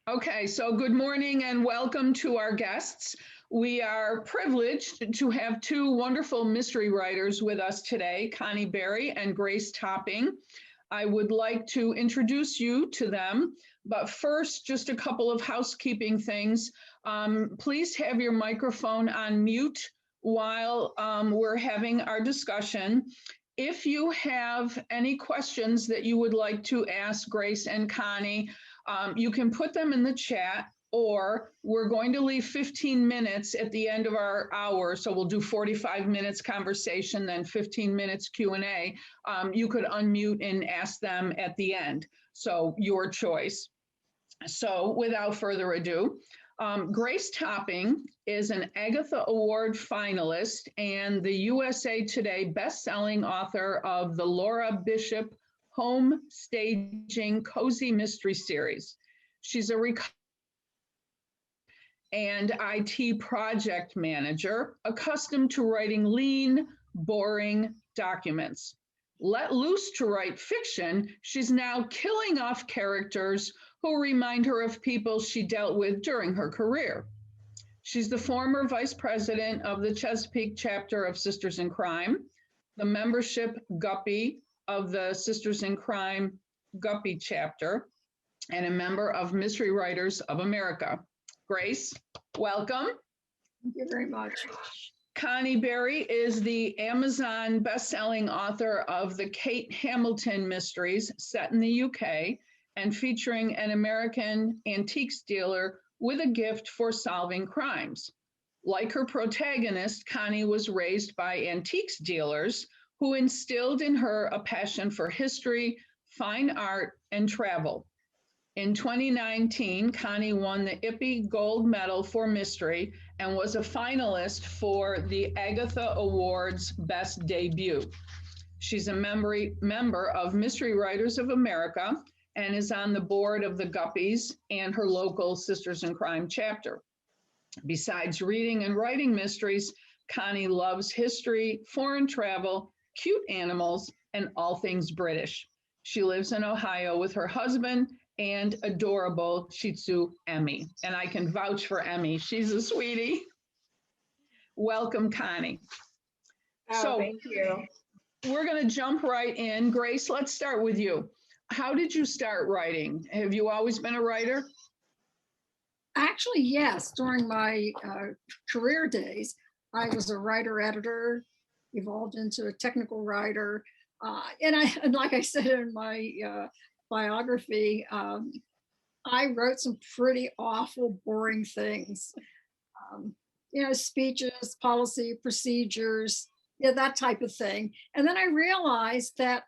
Okay, so good morning and welcome to our guests. We are privileged to have two wonderful mystery writers with us today, Connie Berry and Grace Topping. I would like to introduce you to them, but first, just a couple of housekeeping things. Please have your microphone on mute while we're having our discussion. If you have any questions that you would like to ask Grace and Connie, you can put them in the chat, or we're going to leave 15 minutes at the end of our hour. So we'll do 45 minutes conversation, then 15 minutes Q&A. You could unmute and ask them at the end. So your choice. So without further ado, Grace Topping is an Agatha Award finalist and the USA Today best-selling author of the Laura Bishop Home Staging Cozy Mystery Series. She's a and IT project manager, accustomed to writing lean, boring documents. Let loose to write fiction, she's now killing off characters who remind her of people she dealt with during her career. She's the former vice president of the Chesapeake chapter of Sisters in Crime, the membership guppy of the Sisters in Crime Guppy chapter, and a member of Mystery Writers of America. Grace, welcome. Thank you very much. Connie Berry is the Amazon best-selling author of the Kate Hamilton mysteries set in the UK and featuring an American antiques dealer with a gift for solving crimes. Like her protagonist, Connie was raised by antiques dealers who instilled in her a passion for history, fine art, and travel. In 2019, Connie won the IPPY Gold Medal for Mystery and was a finalist for the Agatha Awards Best Debut. She's a member of Mystery Writers of America and is on the board of the Guppies and her local Sisters in Crime chapter. Besides reading and writing mysteries, Connie loves history, foreign travel, cute animals, and all things British. She lives in Ohio with her husband and adorable Shih Tzu, Emmy. And I can vouch for Emmy. She's a sweetie. Welcome, Connie. Oh, thank you. We're going to jump right in. Grace, let's start with you. How did you start writing? Have you always been a writer? Actually, yes. During my career days, I was a writer-editor, evolved into a technical writer. And like I said in my biography, I wrote some pretty awful, boring things. Speeches, policy, procedures, that type of thing. And then I realized that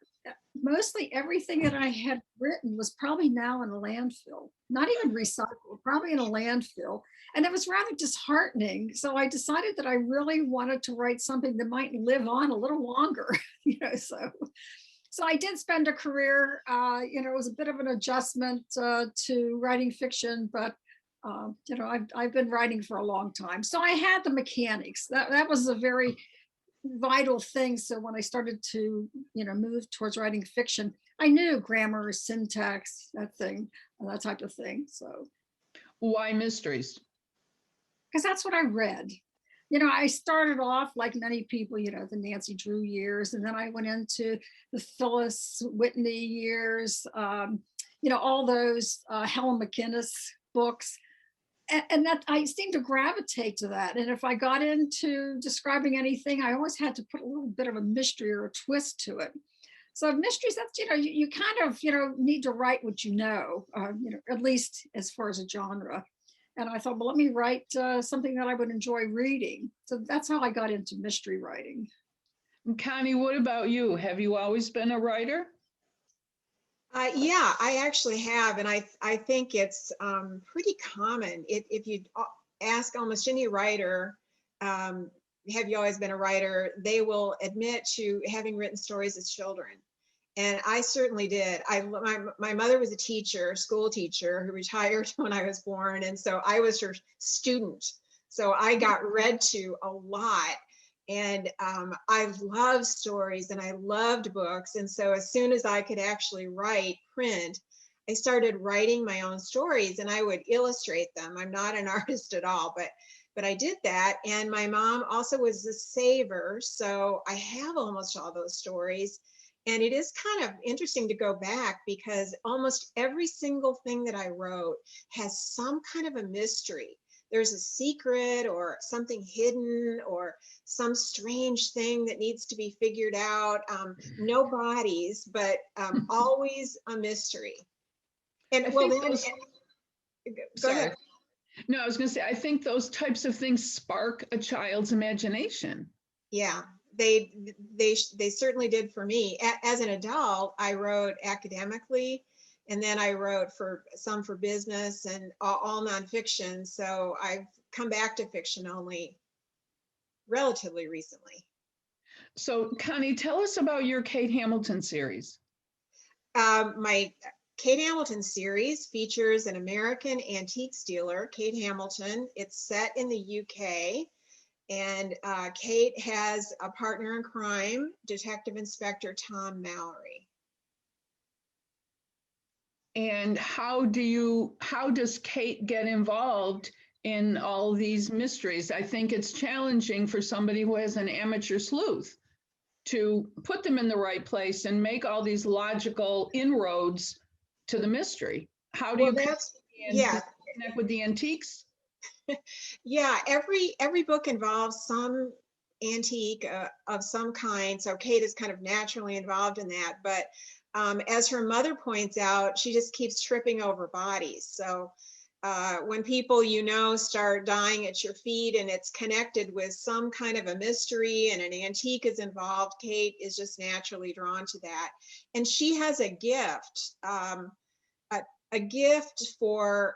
mostly everything that I had written was probably now in a landfill, not even recycled, probably in a landfill. And it was rather disheartening. So I decided that I really wanted to write something that might live on a little longer, So I did spend a career, it was a bit of an adjustment to writing fiction, but I've been writing for a long time. So I had the mechanics. That was a very vital thing. So when I started to, move towards writing fiction, I knew grammar, syntax, that type of thing. So why mysteries? Because that's what I read. I started off like many people, the Nancy Drew years, and then I went into the Phyllis Whitney years, all those Helen McInnes books. And that I seemed to gravitate to that. And if I got into describing anything, I always had to put a little bit of a mystery or a twist to it. So mysteries, that's, you kind of, need to write what at least as far as a genre. And I thought, well, let me write something that I would enjoy reading. So that's how I got into mystery writing. Connie, what about you? Have you always been a writer? Yeah, I actually have. And I think it's pretty common. If you ask almost any writer, have you always been a writer? They will admit to having written stories as children. And I certainly did. My mother was a teacher, school teacher, who retired when I was born. And so I was her student. So I got read to a lot. And I loved stories and I loved books. And so as soon as I could actually write print, I started writing my own stories, and I would illustrate them. I'm not an artist at all, but I did that. And my mom also was a saver, so I have almost all those stories. And it is kind of interesting to go back because almost every single thing that I wrote has some kind of a mystery. There's a secret or something hidden or some strange thing that needs to be figured out. No bodies, but always a mystery. And I well, think then, those, go sorry. ahead. No, I was going to say, I think those types of things spark a child's imagination. Yeah, they certainly did for me. As an adult, I wrote academically, and then I wrote for some for business and all nonfiction. So I've come back to fiction only relatively recently. So, Connie, tell us about your Kate Hamilton series. My Kate Hamilton series features an American antiques dealer, Kate Hamilton. It's set in the UK. And Kate has a partner in crime, Detective Inspector Tom Mallory. And how does Kate get involved in all these mysteries? I think it's challenging for somebody who has an amateur sleuth to put them in the right place and make all these logical inroads to the mystery. How do Well, you connect with the antiques? Yeah, every book involves some antique of some kind. So Kate is kind of naturally involved in that. But as her mother points out, she just keeps tripping over bodies. So when people start dying at your feet and it's connected with some kind of a mystery and an antique is involved, Kate is just naturally drawn to that. And she has a gift. A gift for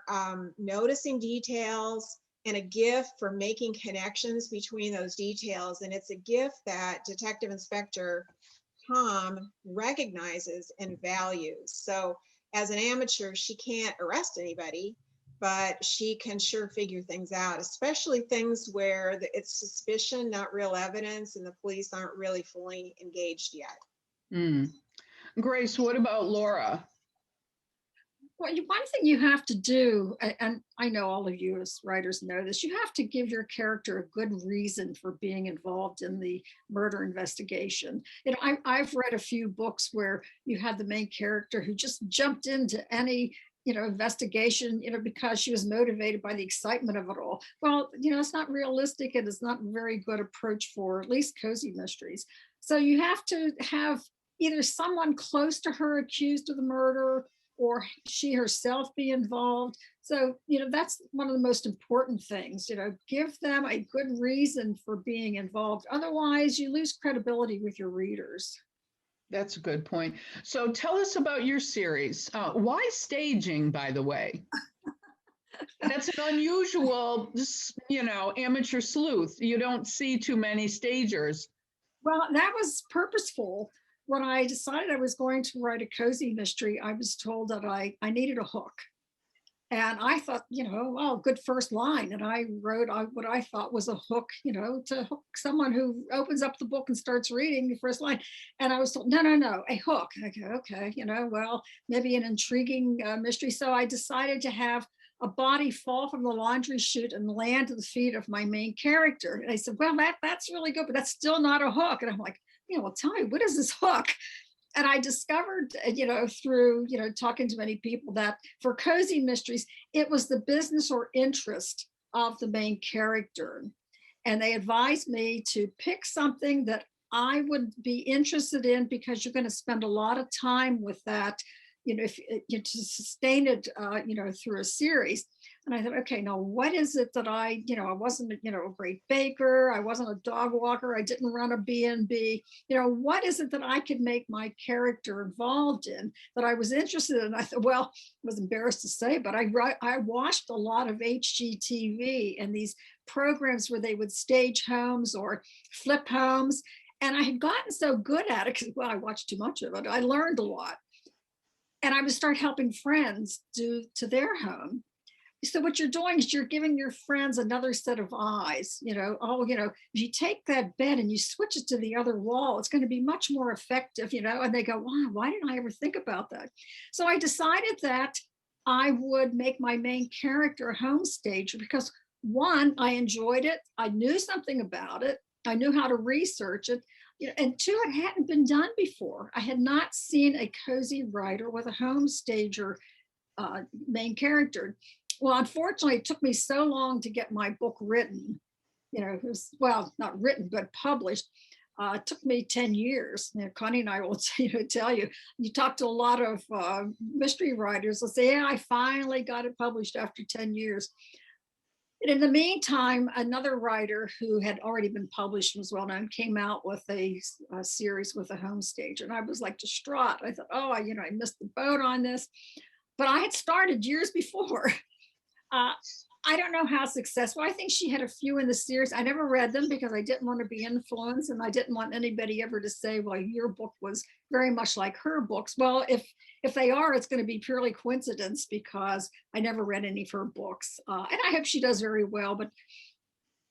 noticing details and a gift for making connections between those details. And it's a gift that Detective Inspector Tom recognizes and values. So as an amateur, she can't arrest anybody, but she can sure figure things out, especially things where it's suspicion, not real evidence, and the police aren't really fully engaged yet. Mm. Grace, what about Laura? Well, one thing you have to do, and I know all of you as writers know this, you have to give your character a good reason for being involved in the murder investigation. I've read a few books where you had the main character who just jumped into any investigation, because she was motivated by the excitement of it all. Well, it's not realistic and it's not a very good approach for at least cozy mysteries. So you have to have either someone close to her accused of the murder or she herself be involved. So, that's one of the most important things, give them a good reason for being involved. Otherwise, you lose credibility with your readers. That's a good point. So tell us about your series. Why staging, by the way? That's an unusual, amateur sleuth. You don't see too many stagers. Well, that was purposeful. When I decided I was going to write a cozy mystery, I was told that I needed a hook. And I thought, good first line. And I wrote what I thought was a hook, to hook someone who opens up the book and starts reading the first line. And I was told, no, a hook. Okay, well, maybe an intriguing mystery. So I decided to have a body fall from the laundry chute and land at the feet of my main character. And I said, well, that's really good, but that's still not a hook. And I'm like, well, tell me, what is this hook? And I discovered, through, talking to many people that for cozy mysteries, it was the business or interest of the main character. And they advised me to pick something that I would be interested in because you're going to spend a lot of time with that, if to sustain it, through a series. And I thought, okay, now what is it that I wasn't, a great baker. I wasn't a dog walker. I didn't run a B&B. What is it that I could make my character involved in that I was interested in? I thought, well, I was embarrassed to say, but I watched a lot of HGTV and these programs where they would stage homes or flip homes. And I had gotten so good at it because, well, I watched too much of it. I learned a lot. And I would start helping friends do to their home. So what you're doing is you're giving your friends another set of eyes, oh, if you take that bed and you switch it to the other wall, it's going to be much more effective, and they go, wow, why didn't I ever think about that? So I decided that I would make my main character a home stager because one, I enjoyed it. I knew something about it. I knew how to research it. And two, it hadn't been done before. I had not seen a cozy writer with a home stager main character. Well, unfortunately, it took me so long to get my book written. It was, well, not written, but published. It took me 10 years. Connie and I will tell you, you talk to a lot of mystery writers, they'll say, yeah, I finally got it published after 10 years. And in the meantime, another writer who had already been published, was well known, came out with a series with a home stager. And I was like distraught. I thought, oh, I missed the boat on this. But I had started years before. I don't know how successful. I think she had a few in the series. I never read them because I didn't want to be influenced, and I didn't want anybody ever to say, well, your book was very much like her books. Well, if they are, it's going to be purely coincidence because I never read any of her books. And I hope she does very well, but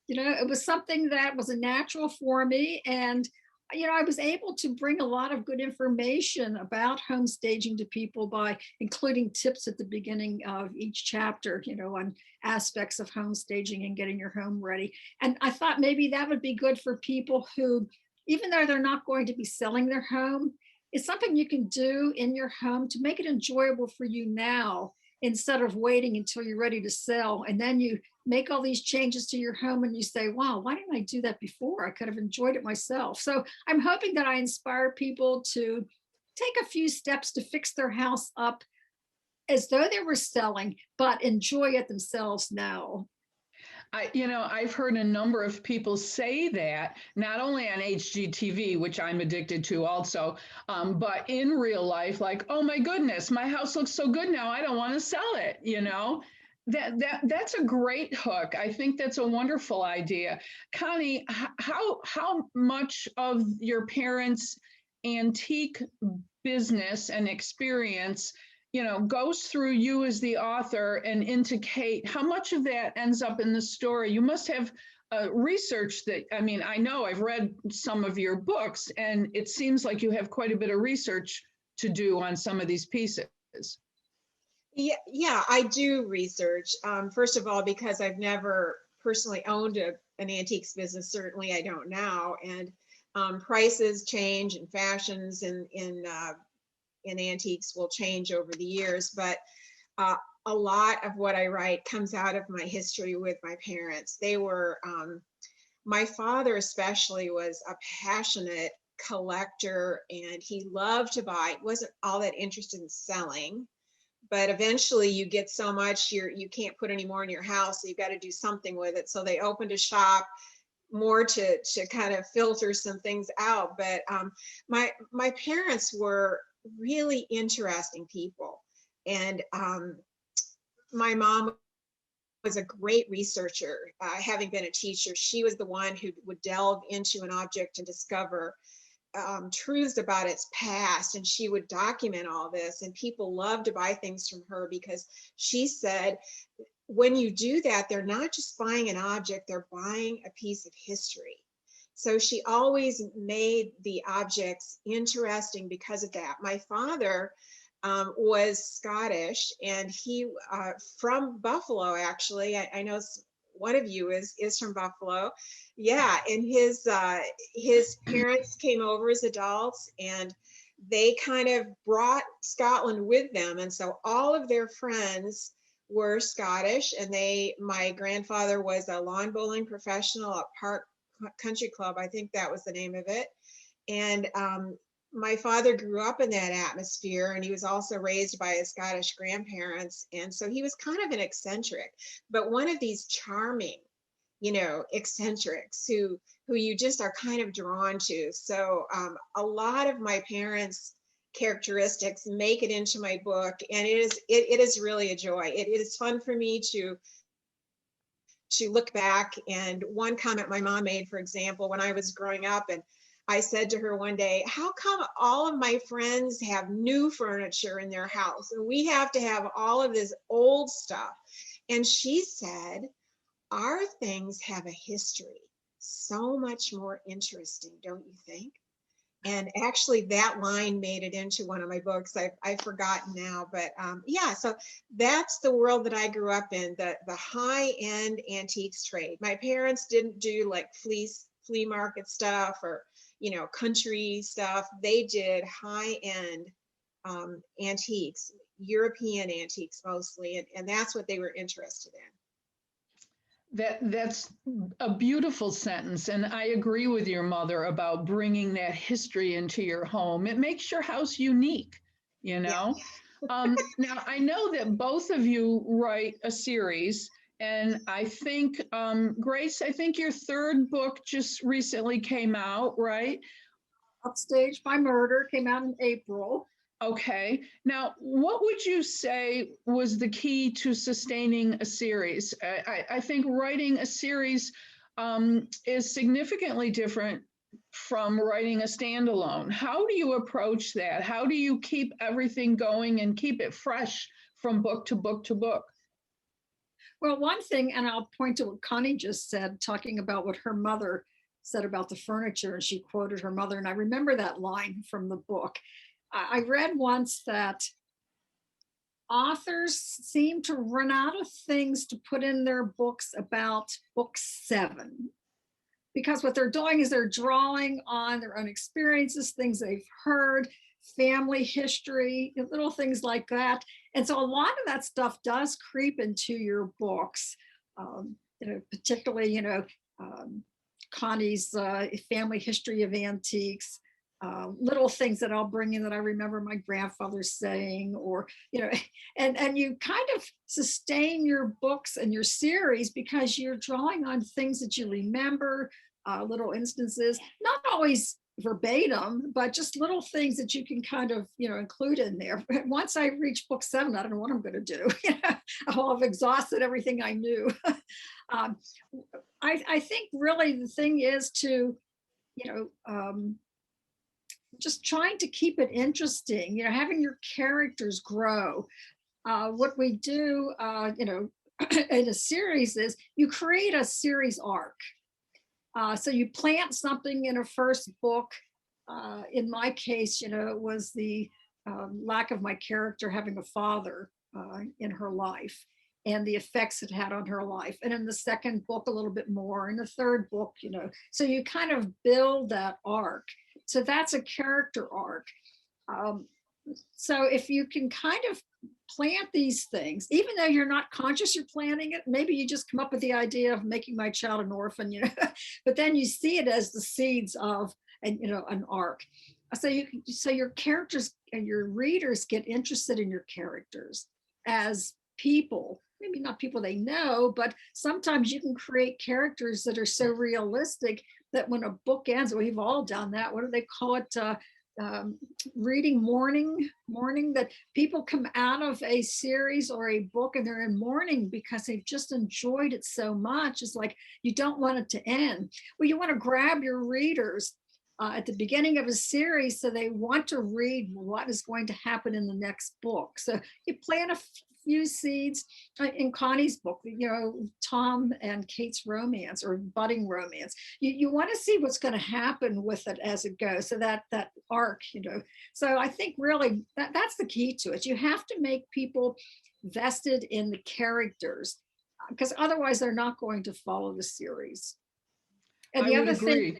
it was something that was a natural for me. And I was able to bring a lot of good information about home staging to people by including tips at the beginning of each chapter, on aspects of home staging and getting your home ready. And I thought maybe that would be good for people who, even though they're not going to be selling their home, it's something you can do in your home to make it enjoyable for you now, instead of waiting until you're ready to sell. And then you make all these changes to your home and you say, wow, why didn't I do that before? I could have enjoyed it myself. So I'm hoping that I inspire people to take a few steps to fix their house up as though they were selling, but enjoy it themselves now. I've heard a number of people say that, not only on HGTV, which I'm addicted to also, but in real life, like, oh my goodness, my house looks so good now, I don't want to sell it, That's a great hook. I think that's a wonderful idea. Connie, how much of your parents' antique business and experience goes through you as the author and into Kate? How much of that ends up in the story? You must have research that, I know I've read some of your books, and it seems like you have quite a bit of research to do on some of these pieces. Yeah, I do research. First of all, because I've never personally owned an antiques business. Certainly I don't now. And prices change and fashions in antiques will change over the years, but a lot of what I write comes out of my history with my parents. They were, my father especially was a passionate collector, and he loved to buy, wasn't all that interested in selling, but eventually you get so much you can't put any more in your house, so you've got to do something with it. So they opened a shop more to kind of filter some things out. But my parents were really interesting people. And my mom was a great researcher. Having been a teacher, she was the one who would delve into an object and discover truths about its past, and she would document all this. And people loved to buy things from her because she said, when you do that, they're not just buying an object, they're buying a piece of history. So she always made the objects interesting because of that. My father was Scottish, and he from Buffalo, actually. I know one of you is from Buffalo. Yeah, and his parents came over as adults, and they kind of brought Scotland with them. And so all of their friends were Scottish, and my grandfather was a lawn bowling professional at Park Country Club, I think that was the name of it. And my father grew up in that atmosphere, and he was also raised by his Scottish grandparents. And so he was kind of an eccentric, but one of these charming, eccentrics who you just are kind of drawn to. So a lot of my parents' characteristics make it into my book, and it is really a joy. It is fun for me to look back. And one comment my mom made, for example, when I was growing up, and I said to her one day, how come all of my friends have new furniture in their house and we have to have all of this old stuff? And she said, our things have a history, so much more interesting, don't you think? And actually that line made it into one of my books. I've forgotten now, but yeah, so that's the world that I grew up in, the high-end antiques trade. My parents didn't do like flea market stuff or, country stuff. They did high-end antiques, European antiques mostly, and that's what they were interested in. That's a beautiful sentence, and I agree with your mother about bringing that history into your home. It makes your house unique, Yeah. Now, I know that both of you write a series, and I think, Grace, I think your third book just recently came out, right? Upstage by Murder came out in April. Okay. Now, what would you say was the key to sustaining a series? I think writing a series is significantly different from writing a standalone. How do you approach that? How do you keep everything going and keep it fresh from book to book to book? Well, one thing, and I'll point to what Connie just said, talking about what her mother said about the furniture, and she quoted her mother, and I remember that line from the book. I read once that authors seem to run out of things to put in their books about book 7, because what they're doing is they're drawing on their own experiences, things they've heard, family history, little things like that. And so a lot of that stuff does creep into your books, particularly, Connie's family history of antiques. Little things that I'll bring in that I remember my grandfather saying, or, and you kind of sustain your books and your series because you're drawing on things that you remember, little instances, not always verbatim, but just little things that you can kind of, include in there. But once I reach book 7, I don't know what I'm going to do. I'll have exhausted everything I knew. I think really the thing is to, just trying to keep it interesting, having your characters grow. What we do, in a series is you create a series arc. So you plant something in a first book. In my case, it was the lack of my character having a father in her life and the effects it had on her life. And in the second book, a little bit more. In the third book, so you kind of build that arc. So that's a character arc. So if you can kind of plant these things, even though you're not conscious you're planting it, maybe you just come up with the idea of making my child an orphan, but then you see it as the seeds of an arc. So your characters and your readers get interested in your characters as people, maybe not people they know, but sometimes you can create characters that are so realistic that when a book ends, we've all done that. What do they call it? Reading mourning, that people come out of a series or a book and they're in mourning because they've just enjoyed it so much. It's like, you don't want it to end. Well, you want to grab your readers at the beginning of a series so they want to read what is going to happen in the next book. So you plant a few seeds in Connie's book, Tom and Kate's romance or budding romance. You want to see what's going to happen with it as it goes. So that arc, So I think really that's the key to it. You have to make people vested in the characters because otherwise they're not going to follow the series. And the other thing,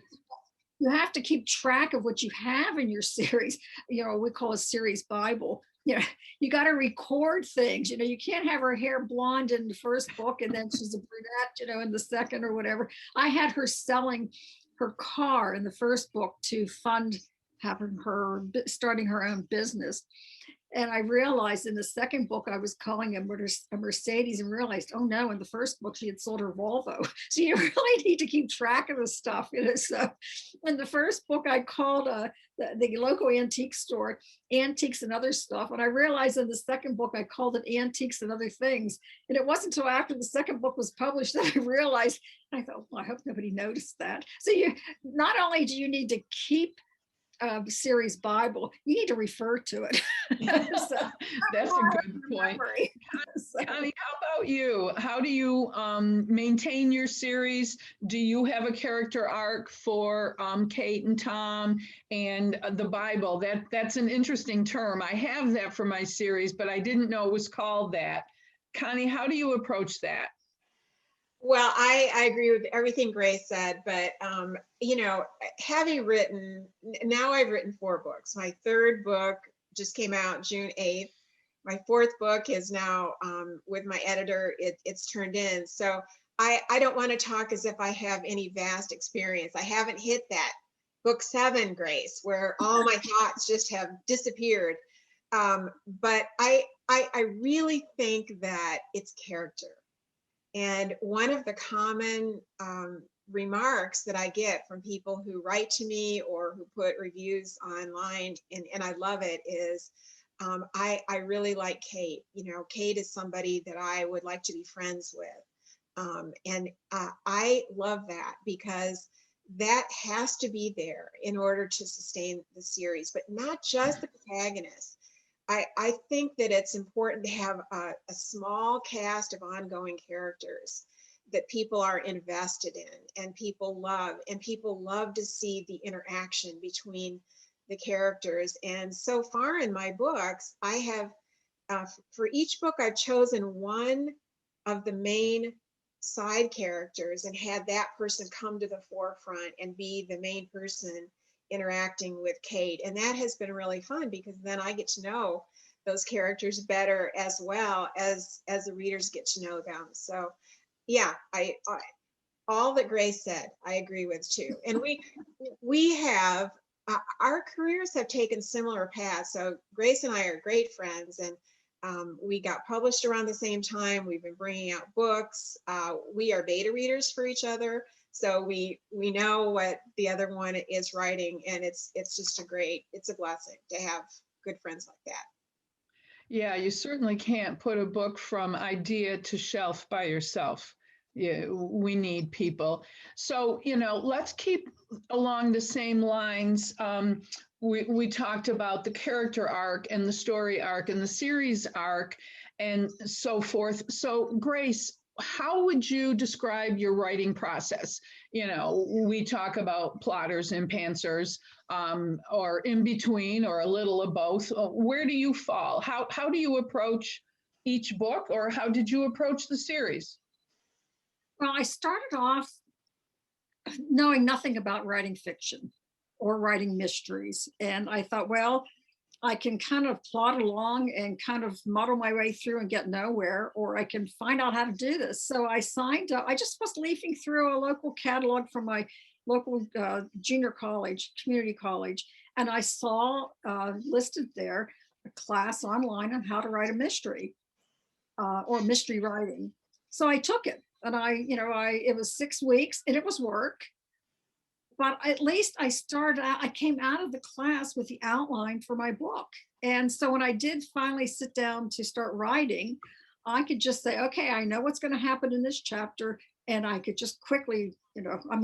you have to keep track of what you have in your series. We call a series Bible. You got to record things. You can't have her hair blonde in the first book and then she's a brunette, in the second or whatever. I had her selling her car in the first book to fund having her starting her own business. And I realized in the second book, I was calling a Mercedes and realized, oh no, in the first book, she had sold her Volvo. So you really need to keep track of the stuff. So in the first book, I called the local antique store Antiques and Other Stuff. And I realized in the second book, I called it Antiques and Other Things. And it wasn't until after the second book was published that I realized, I thought, well, I hope nobody noticed that. So not only do you need to keep series Bible, you need to refer to it. So, that's a good point. Connie, how about you? How do you maintain your series? Do you have a character arc for Kate and Tom and the Bible? That's an interesting term. I have that for my series, but I didn't know it was called that. Connie, how do you approach that? Well, I agree with everything Grace said, but you know, having written, now I've written 4 books. My 3rd book just came out June 8th. My 4th book is now with my editor, it's turned in. So I don't want to talk as if I have any vast experience. I haven't hit that book 7, Grace, where all my thoughts just have disappeared. But I really think that it's character. And one of the common remarks that I get from people who write to me or who put reviews online, and I love it, is I really like Kate. You know, Kate is somebody that I would like to be friends with. And I love that because that has to be there in order to sustain the series, but not just the protagonist. I think that it's important to have a small cast of ongoing characters that people are invested in and people love to see the interaction between the characters. And so far in my books, I have, for each book, I've chosen one of the main side characters and had that person come to the forefront and be the main person interacting with Kate. And that has been really fun because then I get to know those characters better as well as the readers get to know them. So yeah, I all that Grace said, I agree with too. And we have, our careers have taken similar paths. So Grace and I are great friends, and we got published around the same time. We've been bringing out books. We are beta readers for each other. So we know what the other one is writing, and it's just it's a blessing to have good friends like that. Yeah, you certainly can't put a book from idea to shelf by yourself. Yeah, we need people. So, let's keep along the same lines. We talked about the character arc and the story arc and the series arc and so forth. So, Grace, how would you describe your writing process? We talk about plotters and pantsers, or in between, or a little of both. Where do you fall? How do you approach each book, or how did you approach the series? Well, I started off knowing nothing about writing fiction or writing mysteries. And I thought, well, I can kind of plod along and kind of muddle my way through and get nowhere, or I can find out how to do this. So I signed up. I just was leafing through a local catalog from my local junior college, community college, and I saw listed there a class online on how to write a mystery or mystery writing. So I took it, and it was 6 weeks, and it was work. But at least I came out of the class with the outline for my book. And so when I did finally sit down to start writing, I could just say, okay, I know what's going to happen in this chapter. And I could just quickly,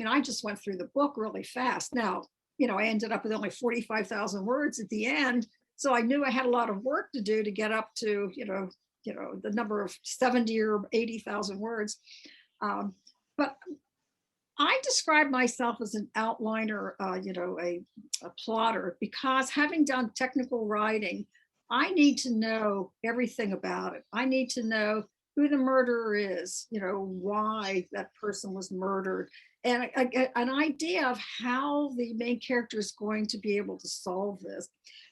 I just went through the book really fast. Now, I ended up with only 45,000 words at the end. So I knew I had a lot of work to do to get up to, the number of 70 or 80,000 words. But I describe myself as an outliner, a plotter, because having done technical writing, I need to know everything about it. I need to know who the murderer is, why that person was murdered, and an idea of how the main character is going to be able to solve this.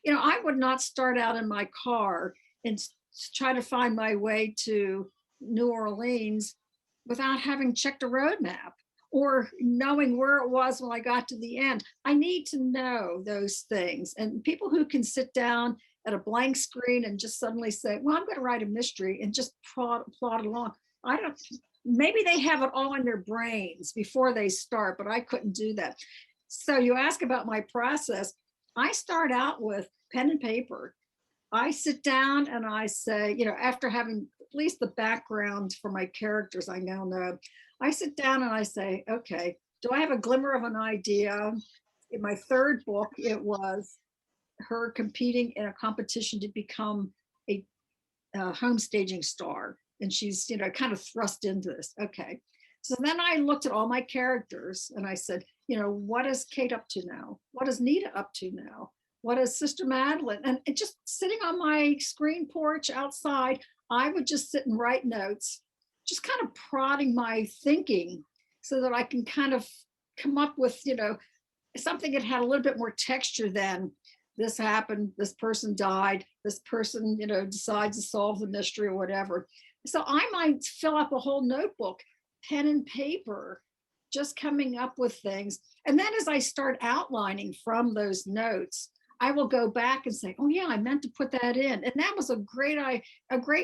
I would not start out in my car and try to find my way to New Orleans without having checked a road map or knowing where it was when I got to the end. I need to know those things. And people who can sit down at a blank screen and just suddenly say, well, I'm going to write a mystery and just plod along. Maybe they have it all in their brains before they start, but I couldn't do that. So you ask about my process. I start out with pen and paper. I sit down and I say, after having at least the background for my characters, I now know, I sit down and I say, okay, do I have a glimmer of an idea? In my 3rd book, it was her competing in a competition to become a home staging star. and she's, you know, kind of thrust into this. Okay. So then I looked at all my characters and I said, you know, what is Kate up to now? What is Nita up to now? What is Sister Madeleine? And it just sitting on my screen porch outside, I would just sit and write notes, just kind of prodding my thinking so that I can kind of come up with, you know, something that had a little bit more texture than this happened, this person died, this person, you know, decides to solve the mystery or whatever. So I might fill up a whole notebook, pen and paper, just coming up with things. And then as I start outlining from those notes, I will go back and say, oh yeah, I meant to put that in. And that was a great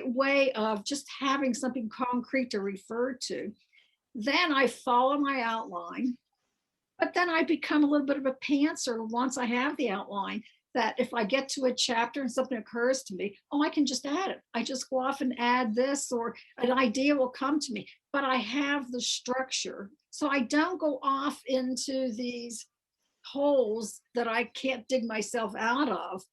way of just having something concrete to refer to. Then I follow my outline, but then I become a little bit of a pantser once I have the outline, that if I get to a chapter and something occurs to me, oh, I can just add it. I just go off and add this, or an idea will come to me, but I have the structure. So I don't go off into these holes that I can't dig myself out of.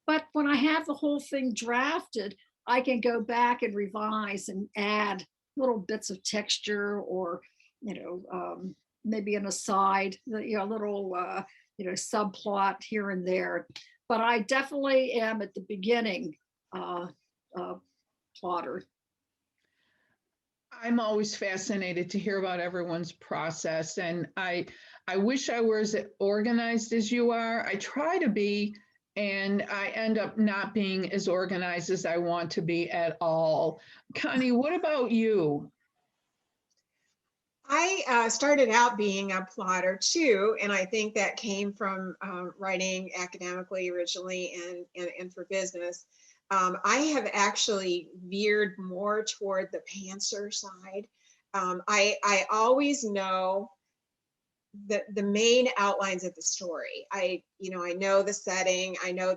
But when I have the whole thing drafted, I can go back and revise and add little bits of texture, or, you know, maybe an aside, you know, a little, you know, subplot here and there. But I definitely am at the beginning plotter. I'm always fascinated to hear about everyone's process, and I wish I were as organized as you are. I try to be, and I end up not being as organized as I want to be at all. Connie, what about you? I started out being a plotter too, and I think that came from writing academically originally and for business. I have actually veered more toward the pantser side. I always know the main outlines of the story. I know the setting. I know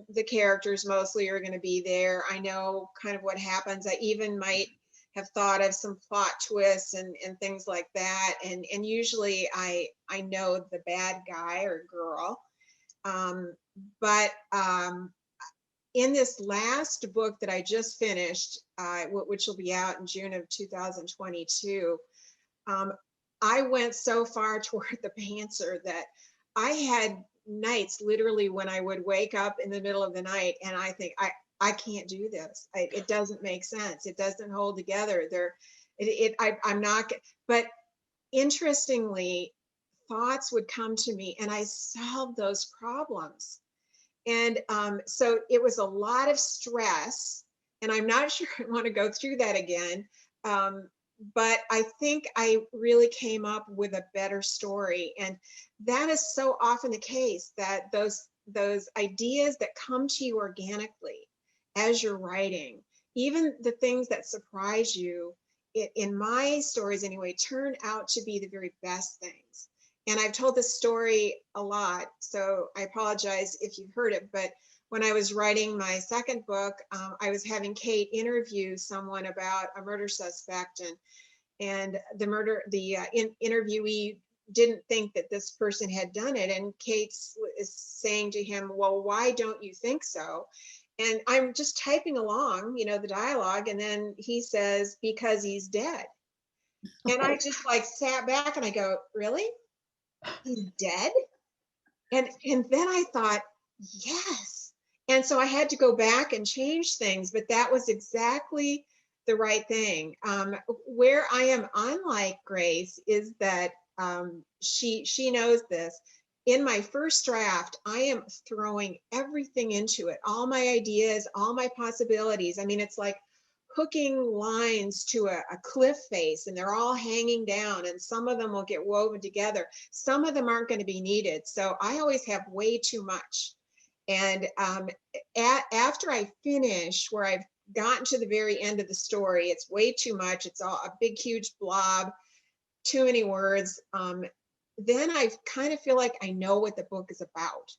the characters mostly are going to be there. I know kind of what happens. I even might have thought of some plot twists and things like that. And usually I know the bad guy or girl. But in this last book that I just finished, which will be out in June of 2022, I went so far toward the pantser that I had nights literally when I would wake up in the middle of the night and I think, I can't do this. It doesn't make sense. It doesn't hold together. I'm not, but interestingly, thoughts would come to me and I solved those problems. And so it was a lot of stress, and I'm not sure I want to go through that again. But I think I really came up with a better story. And that is so often the case, that those ideas that come to you organically as you're writing, even the things that surprise you, in my stories anyway, turn out to be the very best things. And I've told this story a lot, so I apologize if you've heard it, but when I was writing my second book, I was having Kate interview someone about a murder suspect, and the interviewee didn't think that this person had done it. And Kate is saying to him, well, why don't you think so? And I'm just typing along, the dialogue. And then he says, because he's dead. And I just sat back and I go, really? He's dead? And then I thought, yes. And so I had to go back and change things, but that was exactly the right thing. Where I am unlike Grace is that she knows this. In my first draft, I am throwing everything into it, all my ideas, all my possibilities. I mean, it's like hooking lines to a cliff face, and they're all hanging down, and some of them will get woven together. Some of them aren't going to be needed. So I always have way too much. And after I finish, where I've gotten to the very end of the story, it's way too much. It's all a big, huge blob, too many words. Then I kind of feel like I know what the book is about.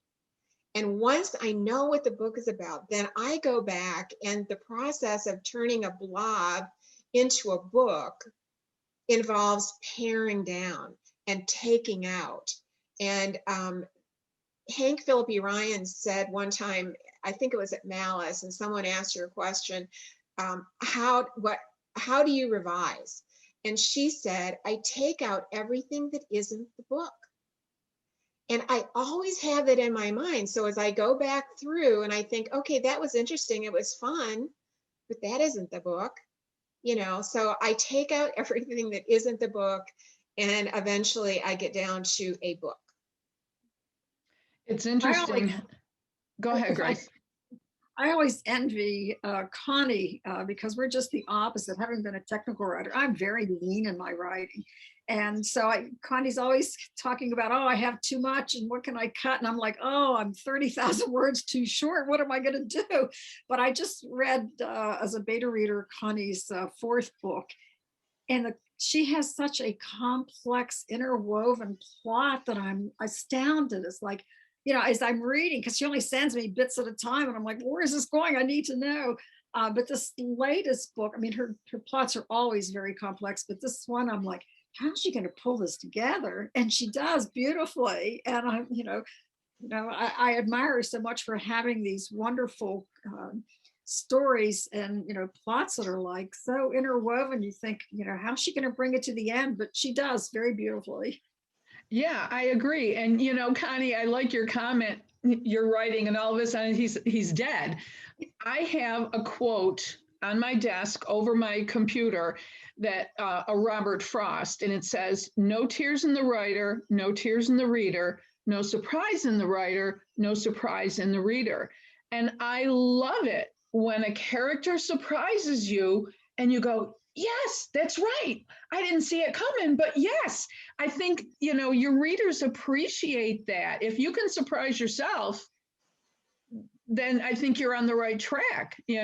And once I know what the book is about, then I go back, and the process of turning a blob into a book involves paring down and taking out. And Hank Philippi Ryan said one time, I think it was at Malice, and someone asked her a question, how do you revise? And she said, I take out everything that isn't the book. And I always have it in my mind. So as I go back through and I think, okay, that was interesting, it was fun, but that isn't the book, so I take out everything that isn't the book, and eventually I get down to a book. It's interesting. Go ahead, Grace. I always envy Connie because we're just the opposite. Having been a technical writer, I'm very lean in my writing. And so Connie's always talking about, oh, I have too much and what can I cut? And I'm like, oh, I'm 30,000 words too short. What am I going to do? But I just read as a beta reader, Connie's fourth book. And she has such a complex interwoven plot that I'm astounded. It's like, as I'm reading, because she only sends me bits at a time, and I'm like, where is this going? I need to know. But this latest book, I mean, her plots are always very complex, but this one, I'm like, how is she going to pull this together? And she does beautifully. And I admire her so much for having these wonderful stories and plots that are like so interwoven. You think, how's she going to bring it to the end? But she does very beautifully. Yeah, I agree. And Connie, I like your comment. You're writing, and all of a sudden he's dead. I have a quote on my desk over my computer that a Robert Frost, and it says, "No tears in the writer, no tears in the reader, no surprise in the writer, no surprise in the reader." And I love it when a character surprises you and you go, yes, that's right. I didn't see it coming, but yes, I think, your readers appreciate that. If you can surprise yourself, then I think you're on the right track, So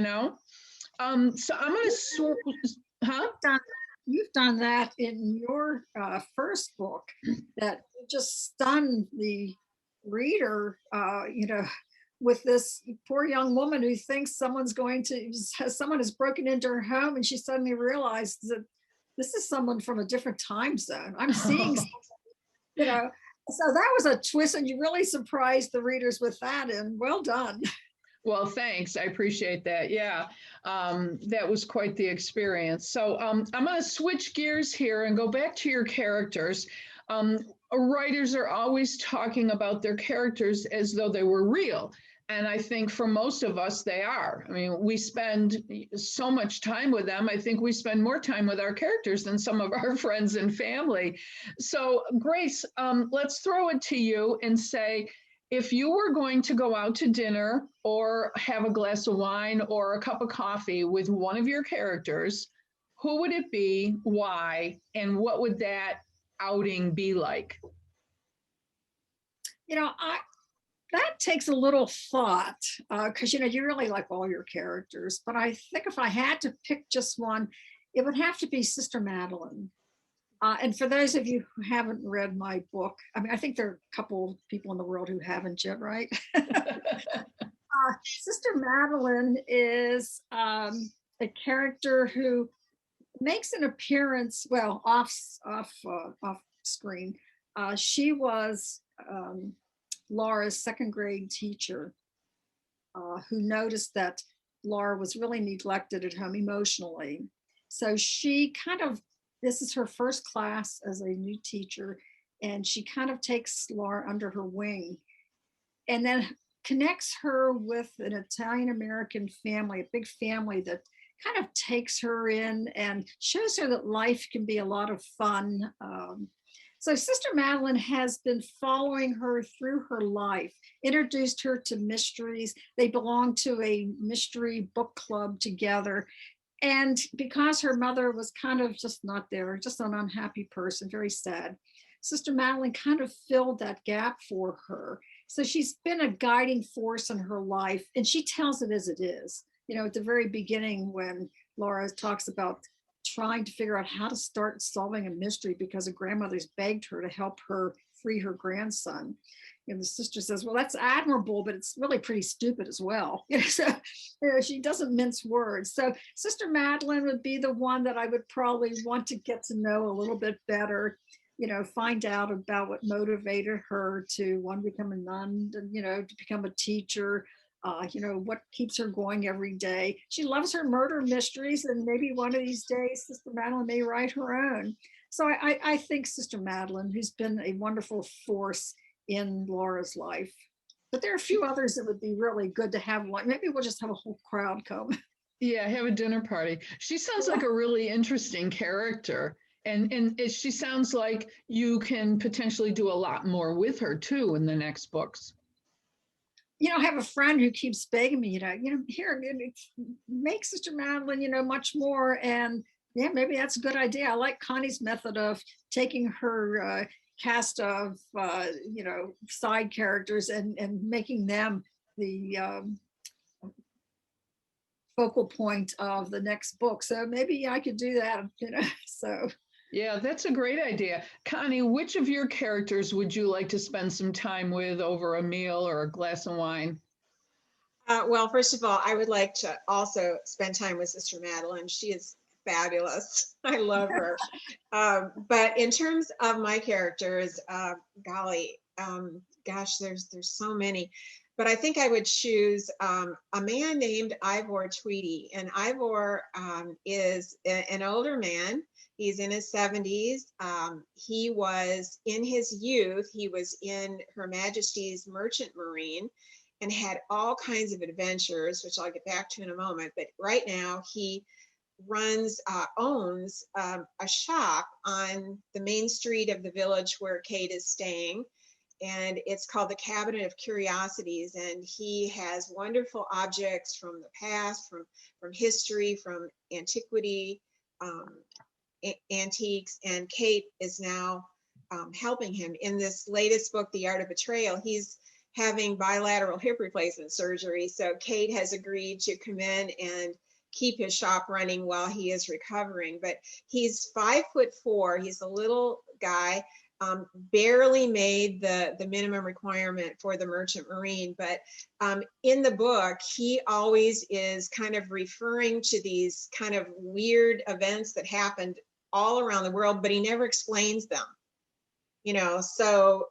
I'm going to You've done that in your first book, that just stunned the reader, with this poor young woman who thinks someone has broken into her home, and she suddenly realizes that this is someone from a different time zone. I'm seeing, so that was a twist, and you really surprised the readers with that, and well done. Well, thanks. I appreciate that. Yeah, that was quite the experience. So I'm going to switch gears here and go back to your characters. Writers are always talking about their characters as though they were real. And I think for most of us, they are. I mean, we spend so much time with them. I think we spend more time with our characters than some of our friends and family. So, Grace, let's throw it to you and say, if you were going to go out to dinner or have a glass of wine or a cup of coffee with one of your characters, who would it be, why, and what would that outing be like? That takes a little thought, because you really like all your characters. But I think if I had to pick just one, it would have to be Sister Madeleine. And for those of you who haven't read my book, I mean, I think there are a couple people in the world who haven't yet, right? Sister Madeleine is a character who makes an appearance, well, off screen. She was Laura's second grade teacher, who noticed that Laura was really neglected at home emotionally. So she this is her first class as a new teacher, and she kind of takes Laura under her wing and then connects her with an Italian-American family, a big family that kind of takes her in and shows her that life can be a lot of fun. So Sister Madeleine has been following her through her life, introduced her to mysteries. They belong to a mystery book club together. And because her mother was kind of just not there, just an unhappy person, very sad, Sister Madeleine kind of filled that gap for her. So she's been a guiding force in her life, and she tells it as it is. At the very beginning, when Laura talks about trying to figure out how to start solving a mystery because her grandmother's begged her to help her free her grandson. The sister says, well, that's admirable, but it's really pretty stupid as well. So she doesn't mince words. So Sister Madeleine would be the one that I would probably want to get to know a little bit better, find out about what motivated her to want to become a nun, and, to become a teacher. what keeps her going every day. She loves her murder mysteries, and maybe one of these days Sister Madeleine may write her own. So I think Sister Madeleine, who's been a wonderful force in Laura's life. But there are a few others that would be really good to have. Like maybe we'll just have a whole crowd come. Yeah, have a dinner party. She sounds like a really interesting character. And she sounds like you can potentially do a lot more with her too in the next books. I have a friend who keeps begging me, here, make Sister Madeleine, much more. And yeah, maybe that's a good idea. I like Connie's method of taking her cast of, side characters and making them the focal point of the next book. So maybe I could do that, so. Yeah, that's a great idea. Connie, which of your characters would you like to spend some time with over a meal or a glass of wine? Well, first of all, I would like to also spend time with Sister Madeleine. She is fabulous. I love her. But in terms of my characters, golly, gosh, there's so many. But I think I would choose a man named Ivor Tweedy. And Ivor is an older man. He's in his 70s. He was in his youth, he was in Her Majesty's Merchant Marine and had all kinds of adventures, which I'll get back to in a moment. But right now he owns a shop on the main street of the village where Kate is staying. And it's called the Cabinet of Curiosities. And he has wonderful objects from the past, from history, from antiquity, antiques. And Kate is now helping him. In this latest book, The Art of Betrayal, he's having bilateral hip replacement surgery. So Kate has agreed to come in and keep his shop running while he is recovering. But he's 5'4". He's a little guy. Barely made the minimum requirement for the Merchant Marine, but in the book, he always is kind of referring to these kind of weird events that happened all around the world, but he never explains them, so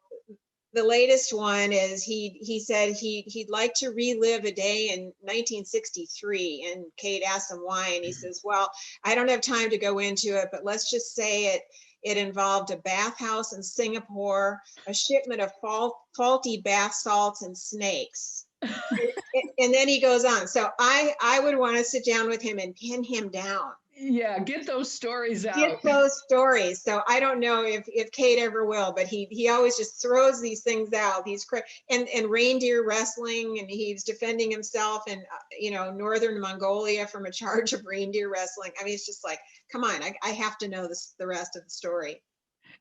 the latest one is he said he'd like to relive a day in 1963, and Kate asked him why, and he says, well, I don't have time to go into it, but let's just say it involved a bathhouse in Singapore, a shipment of faulty bath salts, and snakes. And then he goes on. So I would want to sit down with him and pin him down. Yeah, get those stories out. Get those stories. So I don't know if Kate ever will, but he always just throws these things out. He's and reindeer wrestling, and he's defending himself in northern Mongolia from a charge of reindeer wrestling. I mean, it's just like, come on, I have to know the rest of the story.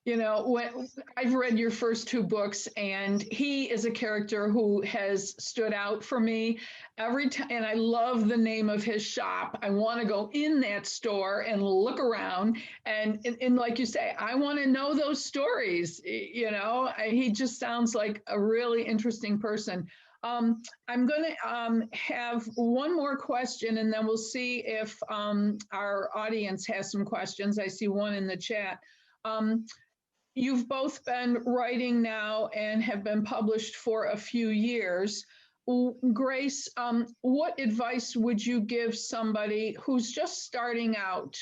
When I've read your first two books, and he is a character who has stood out for me every time. And I love the name of his shop. I want to go in that store and look around. And like you say, I want to know those stories. He just sounds like a really interesting person. I'm going to have one more question, and then we'll see if our audience has some questions. I see one in the chat. You've both been writing now and have been published for a few years. Grace, what advice would you give somebody who's just starting out?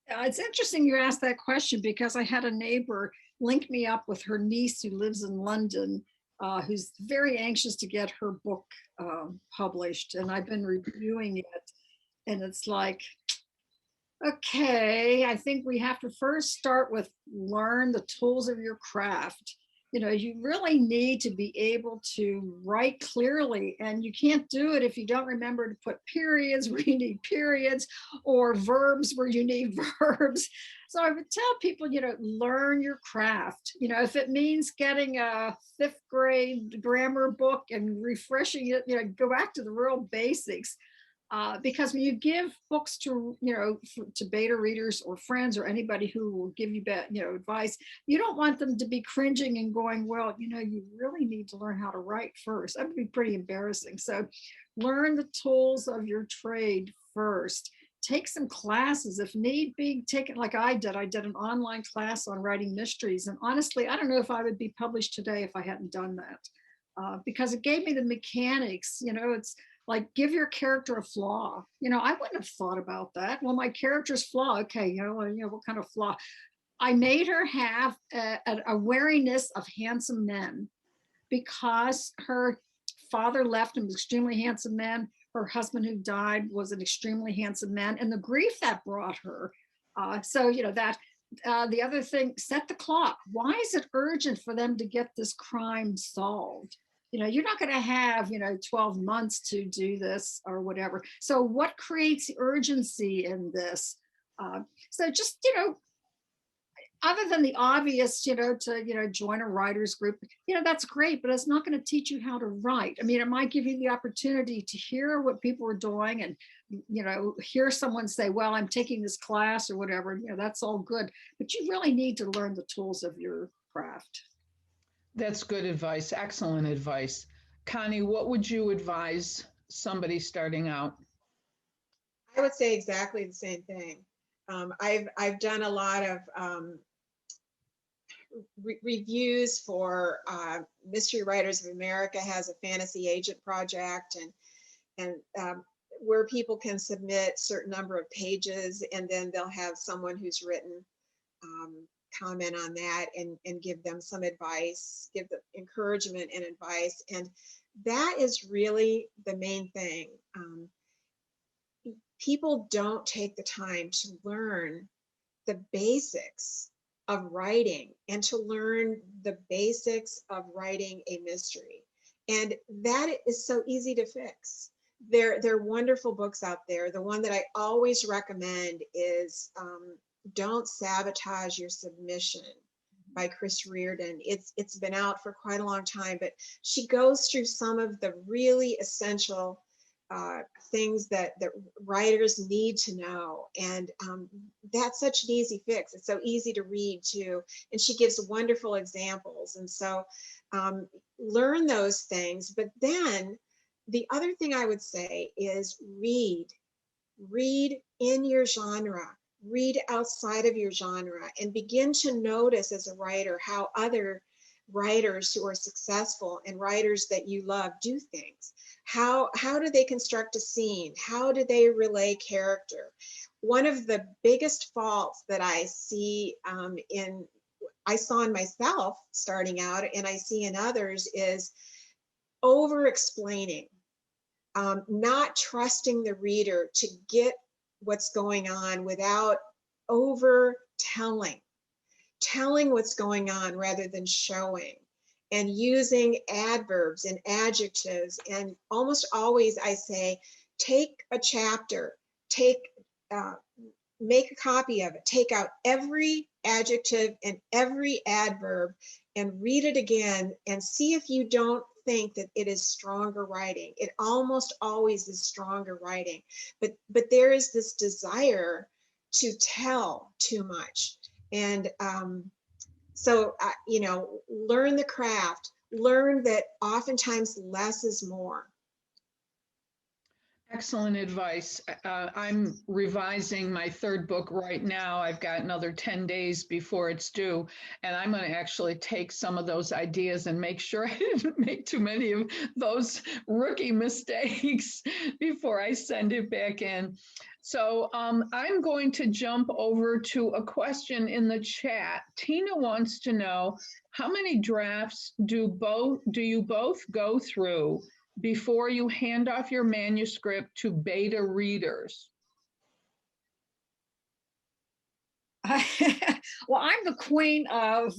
It's interesting you asked that question, because I had a neighbor link me up with her niece who lives in London, who's very anxious to get her book published. And I've been reviewing it, and it's like, okay, I think we have to first start with learn the tools of your craft. You really need to be able to write clearly, and you can't do it if you don't remember to put periods where you need periods, or verbs where you need verbs. So I would tell people, learn your craft. If it means getting a 5th grade grammar book and refreshing it, go back to the real basics. Because when you give books to beta readers or friends or anybody who will give you advice, you don't want them to be cringing and going, well, you really need to learn how to write first. That would be pretty embarrassing. So learn the tools of your trade first. Take some classes if need be. Take it like I did. I did an online class on writing mysteries. And honestly, I don't know if I would be published today if I hadn't done that. because it gave me the mechanics. It's like, give your character a flaw. I wouldn't have thought about that. Well, my character's flaw. Okay, what kind of flaw? I made her have a wariness of handsome men because her father left him extremely handsome man. Her husband who died was an extremely handsome man, and the grief that brought her. The other thing, set the clock. Why is it urgent for them to get this crime solved? You're not going to have 12 months to do this or whatever. So what creates urgency in this? So just other than the obvious, to join a writer's group, that's great, but it's not going to teach you how to write. I mean, it might give you the opportunity to hear what people are doing and, hear someone say, well, I'm taking this class or whatever, that's all good, but you really need to learn the tools of your craft. That's good advice. Excellent advice. Connie, what would you advise somebody starting out? I would say exactly the same thing. I've done a lot of reviews for Mystery Writers of America has a fantasy agent project, and where people can submit certain number of pages, and then they'll have someone who's written comment on that and give them some advice, give them encouragement and advice, and that is really the main thing. People don't take the time to learn the basics of writing and to learn the basics of writing a mystery. And that is so easy to fix. There are wonderful books out there. The one that I always recommend is Don't Sabotage Your Submission by Chris Reardon. It's been out for quite a long time, but she goes through some of the really essential things that writers need to know, and that's such an easy fix. It's so easy to read too, and she gives wonderful examples. And so learn those things. But then the other thing I would say is read in your genre, read outside of your genre, and begin to notice as a writer how other writers who are successful and writers that you love do things. How do they construct a scene? How do they relay character? One of the biggest faults that I see I saw in myself starting out, and I see in others, is over explaining, not trusting the reader to get what's going on without over telling what's going on rather than showing, and using adverbs and adjectives. And almost always I say, take a chapter, make a copy of it, take out every adjective and every adverb and read it again and see if you don't think that it is stronger writing. It almost always is stronger writing, but there is this desire to tell too much. And so, learn the craft, learn that oftentimes less is more. Excellent advice. I'm revising my third book right now. I've got another 10 days before it's due, and I'm going to actually take some of those ideas and make sure I didn't make too many of those rookie mistakes before I send it back in. So I'm going to jump over to a question in the chat. Tina wants to know, how many drafts do you both go through before you hand off your manuscript to beta readers? Well, I'm the queen of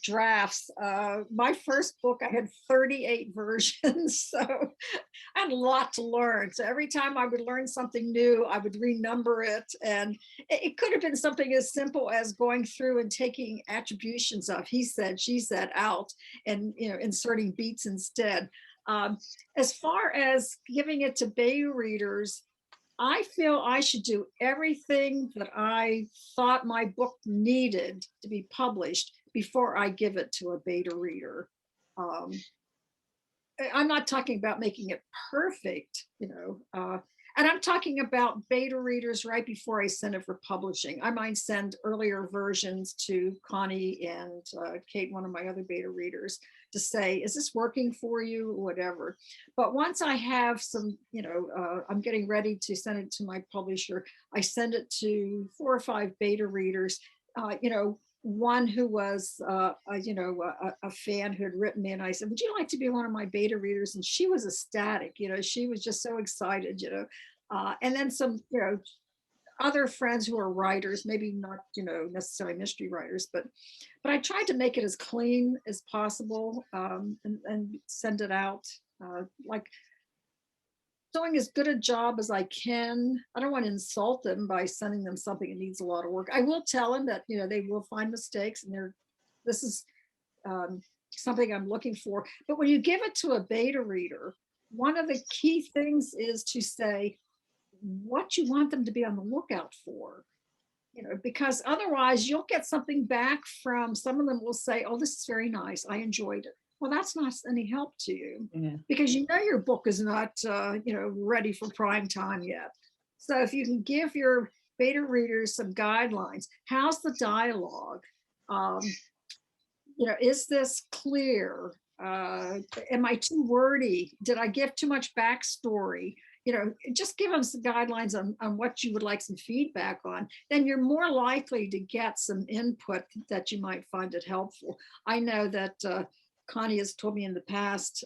drafts. My first book, I had 38 versions, so I had a lot to learn. So every time I would learn something new, I would renumber it. And it could have been something as simple as going through and taking attributions of he said, she said out, and inserting beats instead. As far as giving it to beta readers, I feel I should do everything that I thought my book needed to be published before I give it to a beta reader. I'm not talking about making it perfect, And I'm talking about beta readers right before I send it for publishing. I might send earlier versions to Connie and Kate, one of my other beta readers, to say, is this working for you or whatever. But once I have some, I'm getting ready to send it to my publisher, I send it to 4 or 5 beta readers, one who was, a fan who had written me, and I said, would you like to be one of my beta readers? And she was ecstatic, she was just so excited, and then some, other friends who are writers, maybe not, necessarily mystery writers, but I tried to make it as clean as possible, and send it out, like doing as good a job as I can. I don't want to insult them by sending them something that needs a lot of work. I will tell them that, they will find mistakes, and this is something I'm looking for. But when you give it to a beta reader, one of the key things is to say what you want them to be on the lookout for, because otherwise you'll get something back from some of them will say, oh, this is very nice, I enjoyed it. Well, that's not any help to you, because your book is not ready for prime time yet. So if you can give your beta readers some guidelines, how's the dialogue? Is this clear? Am I too wordy? Did I give too much backstory? Just give them some guidelines on what you would like some feedback on. Then you're more likely to get some input that you might find it helpful. I know that Connie has told me in the past,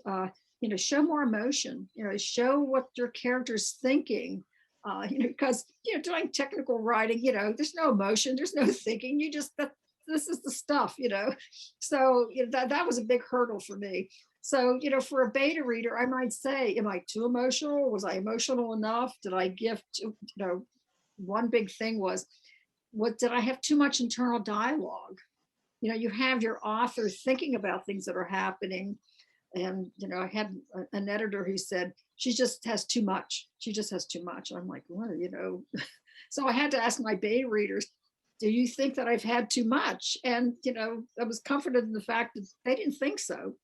show more emotion, show what your character's thinking, because, doing technical writing, there's no emotion, there's no thinking, this is the stuff, so that was a big hurdle for me. So, for a beta reader, I might say, am I too emotional? Was I emotional enough? Did I give, one big thing was, did I have too much internal dialogue? You have your author thinking about things that are happening. And, I had an editor who said, she just has too much. She just has too much. I'm like, well, so I had to ask my beta readers, do you think that I've had too much? And, I was comforted in the fact that they didn't think so.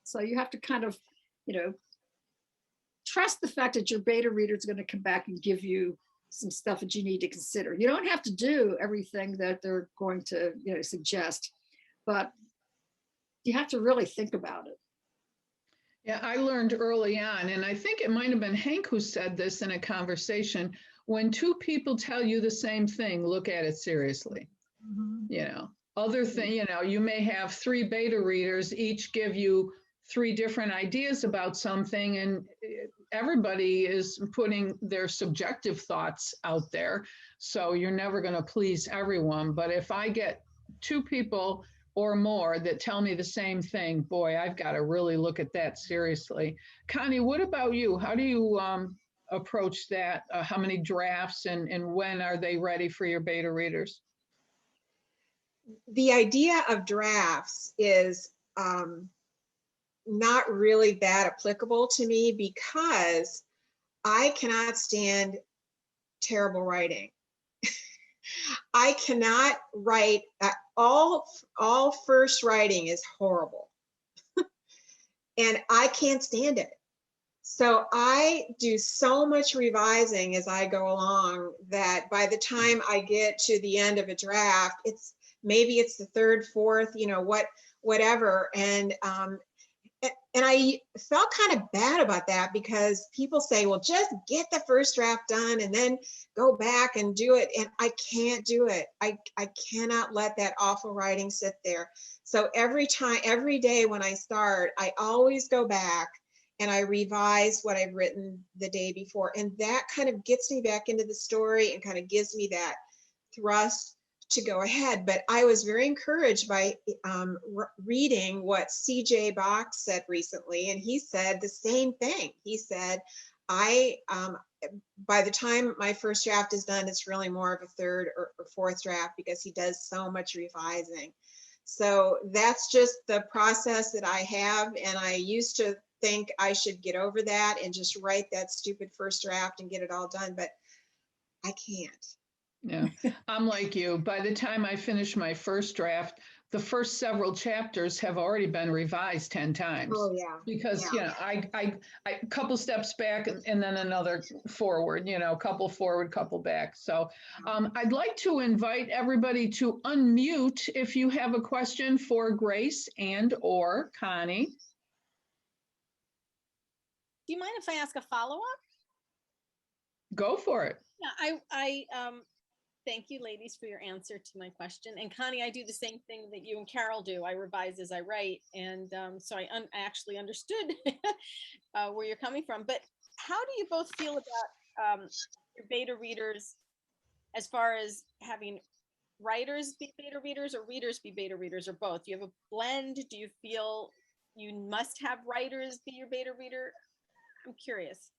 So you have to kind of, trust the fact that your beta reader is going to come back and give you some stuff that you need to consider. You don't have to do everything that they're going to, suggest, but you have to really think about it. Yeah, I learned early on, and I think it might have been Hank who said this in a conversation, when 2 people tell you the same thing, look at it seriously. Other thing, you may have 3 beta readers, each give you 3 different ideas about something, and everybody is putting their subjective thoughts out there. So you're never going to please everyone. But if I get 2 people or more that tell me the same thing, boy, I've got to really look at that seriously. Connie, what about you? How do you approach that? How many drafts and when are they ready for your beta readers? The idea of drafts is not really that applicable to me, because I cannot stand terrible writing. I cannot write, all first writing is horrible. And I can't stand it. So I do so much revising as I go along that by the time I get to the end of a draft, maybe it's the 3rd, 4th, whatever. And I felt kind of bad about that, because people say, well, just get the first draft done and then go back and do it. And I can't do it. I cannot let that awful writing sit there. So every day when I start, I always go back and I revise what I've written the day before. And that kind of gets me back into the story and kind of gives me that thrust to go ahead. But I was very encouraged by reading what C.J. Box said recently, and he said the same thing. He said, by the time my first draft is done, it's really more of a 3rd or 4th draft, because he does so much revising. So that's just the process that I have, and I used to think I should get over that and just write that stupid first draft and get it all done, but I can't. Yeah, I'm like you. By the time I finish my first draft, the first several chapters have already been revised 10 times. Oh, yeah. Because, Yeah. you know, I couple steps back and then another forward, you know, couple forward, couple back. So I'd like to invite everybody to unmute if you have a question for Grace and or Connie. Do you mind if I ask a follow-up? Go for it. Yeah, I thank you, ladies, for your answer to my question. And Connie, I do the same thing that you and Carol do. I revise as I write, and so I actually understood where you're coming from. But how do you both feel about your beta readers, as far as having writers be beta readers or readers be beta readers, or both? Do you have a blend? Do you feel you must have writers be your beta reader? I'm curious.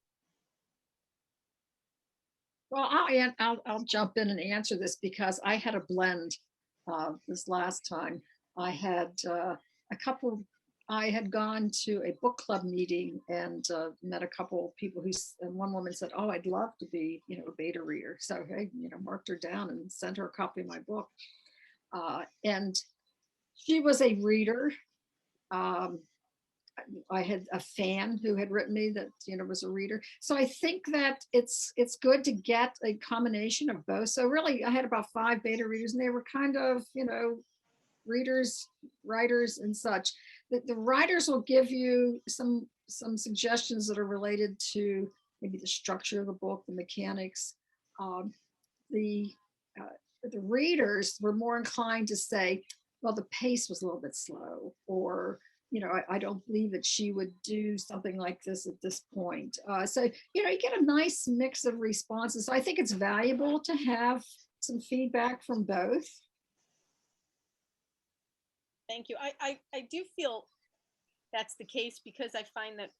Well, I'll jump in and answer this because I had a blend this last time. I had I had gone to a book club meeting and met a couple of people and one woman said, "Oh, I'd love to be, you know, a beta reader." So I, you know, marked her down and sent her a copy of my book. And she was a reader. I had a fan who had written me that, you know, was a reader. So I think that it's good to get a combination of both. So really, I had about 5 beta readers, and they were kind of, you know, readers, writers, and such. The writers will give you some suggestions that are related to maybe the structure of the book, the mechanics. The readers were more inclined to say, well, the pace was a little bit slow, or, you know, I don't believe that she would do something like this at this point. So, you know, you get a nice mix of responses. So I think it's valuable to have some feedback from both. Thank you. I do feel that's the case, because I find that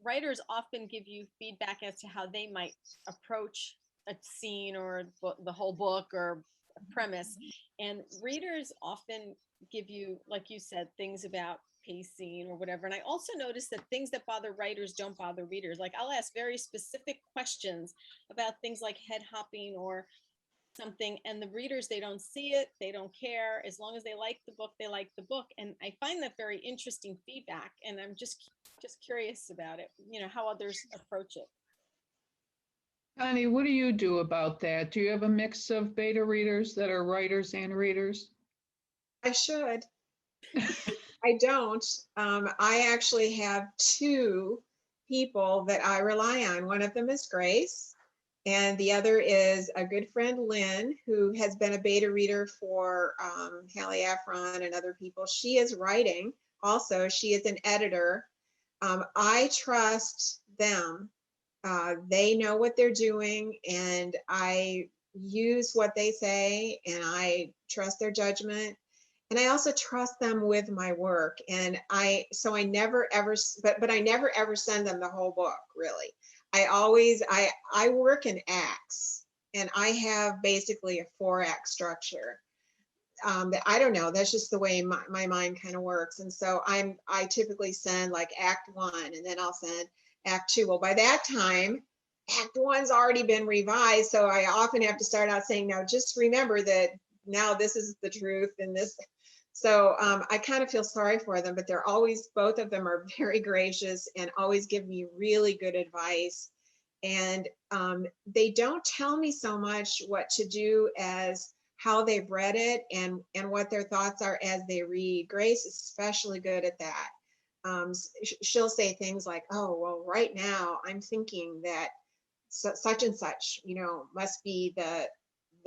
writers often give you feedback as to how they might approach a scene or the whole book or a premise. And readers often give you, like you said, things about pacing or whatever. And I also notice that things that bother writers don't bother readers. Like, I'll ask very specific questions about things like head hopping or something, and the readers, they don't see it, they don't care. As long as they like the book, they like the book. And I find that very interesting feedback, and I'm just curious about it, you know, how others approach it. Connie, what do you do about that? Do you have a mix of beta readers that are writers and readers? I should. I don't. I actually have 2 people that I rely on. One of them is Grace, and the other is a good friend, Lynn, who has been a beta reader for Hallie Afron and other people. She is writing also. She is an editor. I trust them. They know what they're doing, and I use what they say, and I trust their judgment. And I also trust them with my work. And I never ever, but I never ever send them the whole book, really. I work in acts, and I have basically a 4-act structure. I don't know, that's just the way my mind kind of works. And so I typically send like Act 1, and then I'll send Act 2. Well, by that time, Act 1's already been revised. So I often have to start out saying, now just remember that now this is the truth, and this. So I kind of feel sorry for them, but they're always, both of them are very gracious and always give me really good advice. And they don't tell me so much what to do as how they've read it and what their thoughts are as they read. Grace is especially good at that. She'll say things like, oh, well, right now I'm thinking that such and such, you know, must be the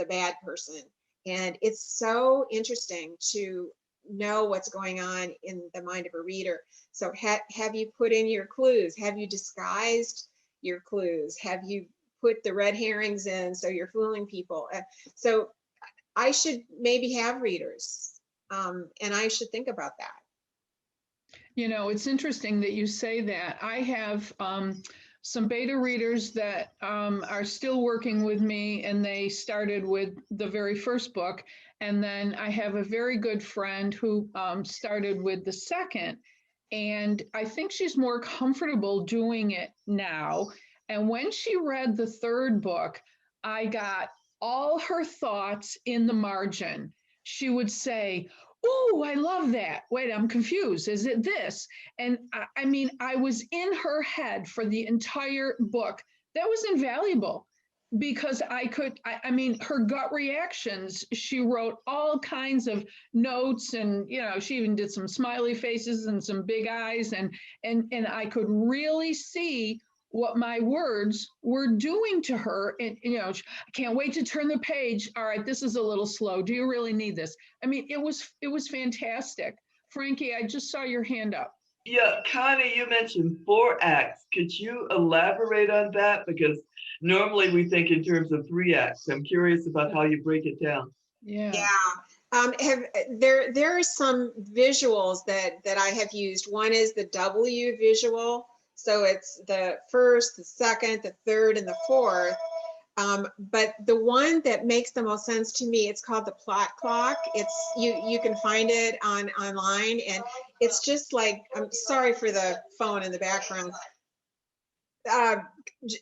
bad person. And it's so interesting to know what's going on in the mind of a reader. So have you put in your clues? Have you disguised your clues? Have you put the red herrings in so you're fooling people? So I should maybe have readers, and I should think about that. You know, it's interesting that you say that. I have some beta readers that are still working with me, and they started with the very first book. And then I have a very good friend who started with the second. And I think she's more comfortable doing it now. And when she read the third book, I got all her thoughts in the margin. She would say, oh, I love that. Wait, I'm confused. Is it this? And I mean, I was in her head for the entire book. That was invaluable because I mean, her gut reactions, she wrote all kinds of notes and, you know, she even did some smiley faces and some big eyes and I could really see what my words were doing to her. And, you know, I can't wait to turn the page. All right, this is a little slow. Do you really need this? I mean, it was fantastic. Frankie, I just saw your hand up. Yeah, Connie, you mentioned 4 acts. Could you elaborate on that? Because normally we think in terms of 3 acts. I'm curious about how you break it down. Yeah. There are some visuals that I have used. One is the W visual. So it's the first, the second, the third, and the fourth. But the one that makes the most sense to me, it's called the plot clock. It's you can find it online, and it's just like, I'm sorry for the phone in the background.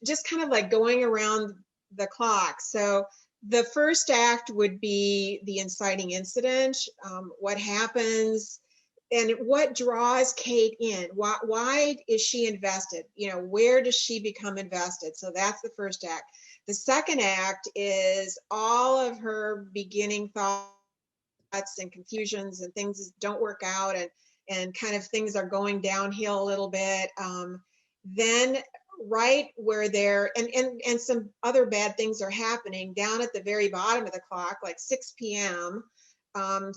Just kind of like going around the clock. So the first act would be the inciting incident, what happens, and what draws Kate in. Why is she invested? You know, where does she become invested? So that's the first act. The second act is all of her beginning thoughts and confusions and things don't work out and kind of things are going downhill a little bit. Then right where they're, and some other bad things are happening down at the very bottom of the clock, like 6 p.m.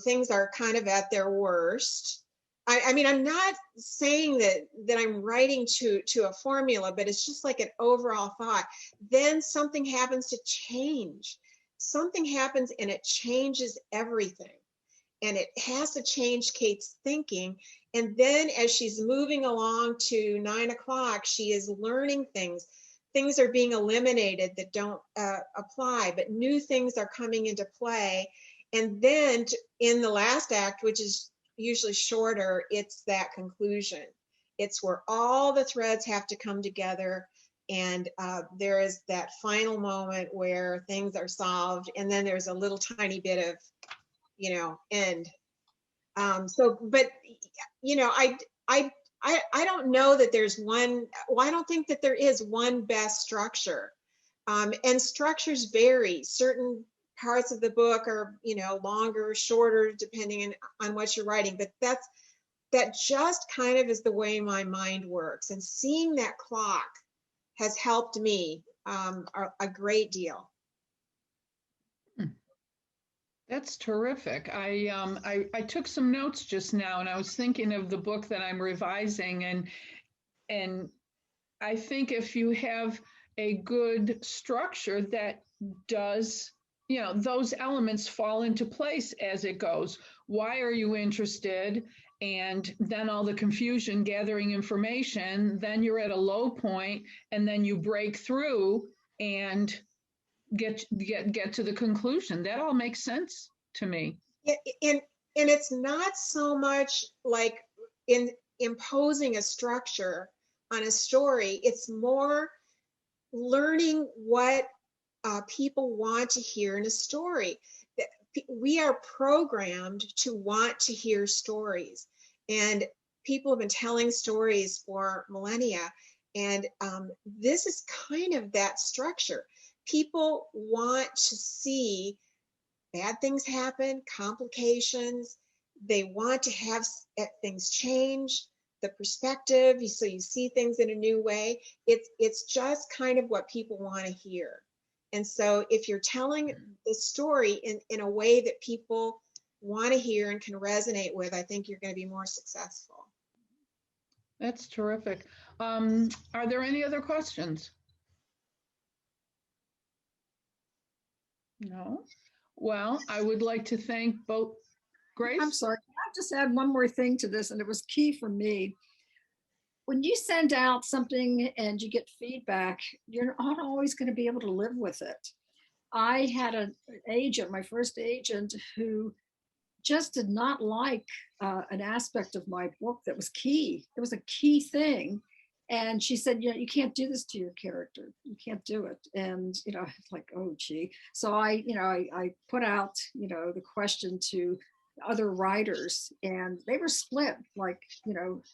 Things are kind of at their worst. I mean, I'm not saying that I'm writing to a formula, but it's just like an overall thought. Then something happens to change. Something happens and it changes everything. And it has to change Kate's thinking. And then as she's moving along to 9 o'clock, she is learning things. Things are being eliminated that don't apply, but new things are coming into play. And then in the last act, which is usually shorter, it's that conclusion. It's where all the threads have to come together, and there is that final moment where things are solved, and then there's a little tiny bit of, you know, end. But you know, I don't know that there's one. Well, I don't think that there is one best structure, and structures vary. Certain parts of the book are, you know, longer, shorter, depending on what you're writing. But that just kind of is the way my mind works. And seeing that clock has helped me a great deal. That's terrific. I took some notes just now, and I was thinking of the book that I'm revising, and I think if you have a good structure that does, you know, those elements fall into place as it goes. Why are you interested? And then all the confusion, gathering information, then you're at a low point, and then you break through and get to the conclusion. That all makes sense to me. And it's not so much like in imposing a structure on a story. It's more learning what people want to hear in a story. We are programmed to want to hear stories, and people have been telling stories for millennia. And this is kind of that structure. People want to see bad things happen, complications. They want to have things change, the perspective, so you see things in a new way. It's just kind of what people want to hear. And so if you're telling the story in a way that people want to hear and can resonate with, I think you're going to be more successful. That's terrific. Are there any other questions? No? Well, I would like to thank both. Grace? I'm sorry, I'll just add one more thing to this, and it was key for me. When you send out something and you get feedback, you're not always going to be able to live with it. I had an agent, my first agent, who just did not like an aspect of my book that was key. It was a key thing. And she said, you know, you can't do this to your character. You can't do it. And, you know, it's like, oh, gee. So I put out, you know, the question to other writers, and they were split. Like,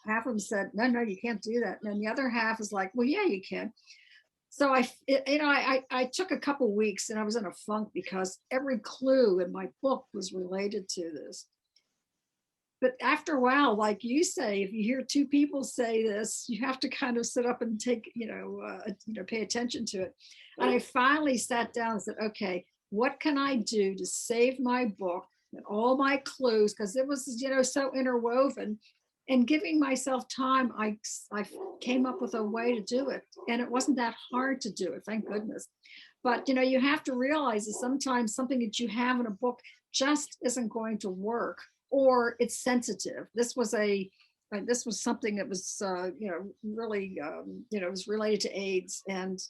half of them said, no, you can't do that. And then the other half is like, well, yeah, you can. So I took a couple weeks and I was in a funk because every clue in my book was related to this. But after a while, like you say, if you hear two people say this, you have to kind of sit up and take, pay attention to it. And I finally sat down and said, okay, what can I do to save my book and all my clues? Because it was, so interwoven. And giving myself time, I came up with a way to do it. And it wasn't that hard to do it, thank goodness. But, you have to realize that sometimes something that you have in a book just isn't going to work, or it's sensitive. This was something that was, really, it was related to AIDS. And,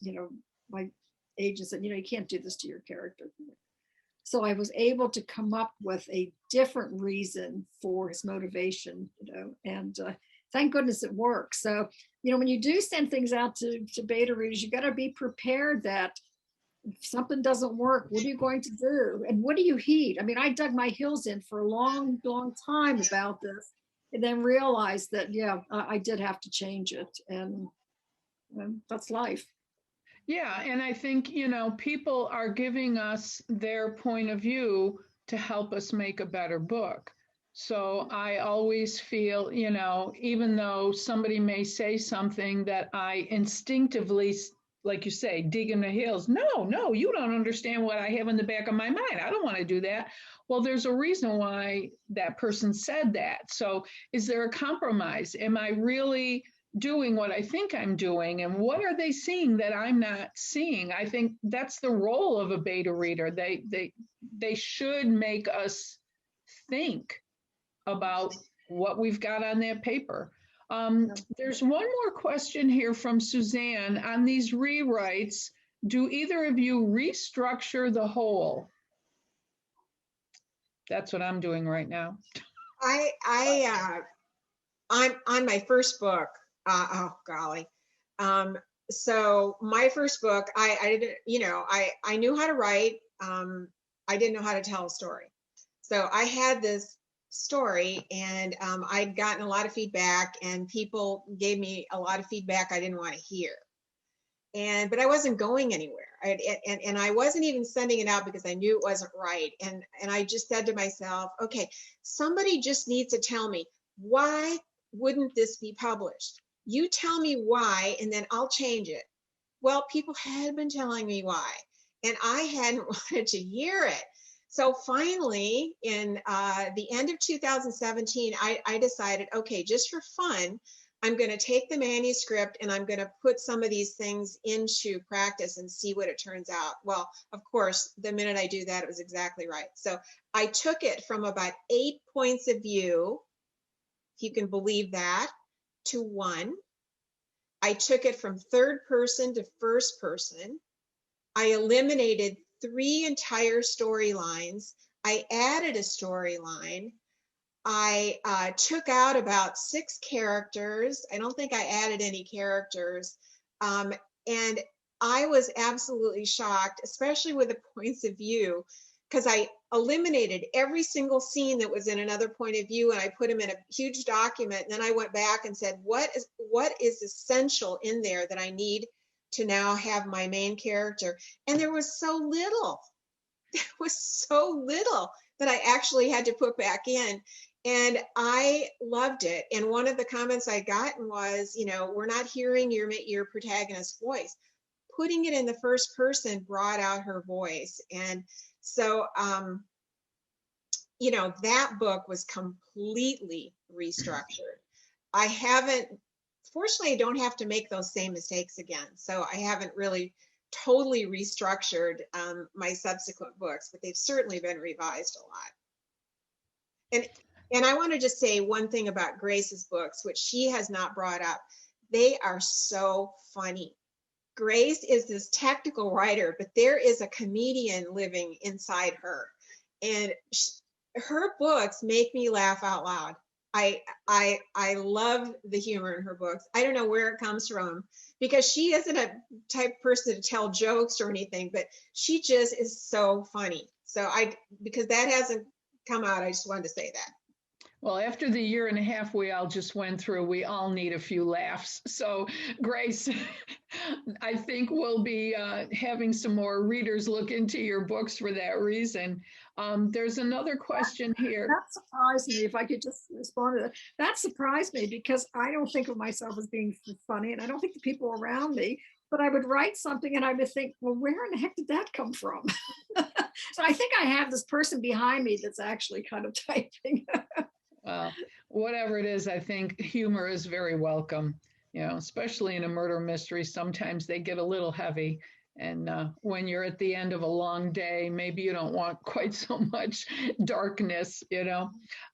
my agent said, you can't do this to your character. So I was able to come up with a different reason for his motivation, and thank goodness it works. So, when you do send things out to beta readers, you got to be prepared that if something doesn't work, what are you going to do? And what do you heed? I mean, I dug my heels in for a long, long time about this, and then realized that, I did have to change it. And that's life. Yeah, and I think, people are giving us their point of view to help us make a better book. So I always feel, even though somebody may say something that I instinctively, like you say, dig in the heels. No, you don't understand what I have in the back of my mind. I don't want to do that. Well, there's a reason why that person said that. So is there a compromise? Am I really doing what I think I'm doing, and what are they seeing that I'm not seeing? I think that's the role of a beta reader. They should make us think about what we've got on that paper. There's one more question here from Suzanne. On these rewrites, do either of you restructure the whole? That's what I'm doing right now. I'm on my first book. Oh golly. So my first book, I didn't, I knew how to write. I didn't know how to tell a story. So I had this story, and I'd gotten a lot of feedback, and people gave me a lot of feedback I didn't want to hear. But I wasn't going anywhere. And I wasn't even sending it out because I knew it wasn't right. And I just said to myself, okay, somebody just needs to tell me, why wouldn't this be published? You tell me why, and then I'll change it. Well, people had been telling me why, and I hadn't wanted to hear it. So finally, in the end of 2017, I decided, okay, just for fun, I'm going to take the manuscript and I'm going to put some of these things into practice and see what it turns out. Well, of course, the minute I do that, it was exactly right. So I took it from about 8 points of view, if you can believe that, to 1. I took it from third person to first person. I eliminated 3 entire storylines. I added a storyline. I took out about 6 characters. I don't think I added any characters. And I was absolutely shocked, especially with the points of view, because I eliminated every single scene that was in another point of view, and I put them in a huge document. And then I went back and said, what is essential in there that I need to now have my main character? And there was so little. There was so little that I actually had to put back in. And I loved it. And one of the comments I gotten was, we're not hearing your protagonist's voice. Putting it in the first person brought out her voice. And so, that book was completely restructured. Fortunately, I don't have to make those same mistakes again. So I haven't really totally restructured my subsequent books, but they've certainly been revised a lot. And I want to just say one thing about Grace's books, which she has not brought up. They are so funny. Grace is this technical writer, but there is a comedian living inside her. And her books make me laugh out loud. I love the humor in her books. I don't know where it comes from, because she isn't a type of person to tell jokes or anything, but she just is so funny. So because that hasn't come out. I just wanted to say that. Well, after the year and a half we all just went through, we all need a few laughs. So, Grace, I think we'll be having some more readers look into your books for that reason. There's another question here. That surprised me, if I could just respond to that. That surprised me because I don't think of myself as being funny, and I don't think the people around me, but I would write something and I would think, well, where in the heck did that come from? So I think I have this person behind me that's actually kind of typing. Well, whatever it is, I think humor is very welcome, especially in a murder mystery. Sometimes they get a little heavy. And when you're at the end of a long day, maybe you don't want quite so much darkness,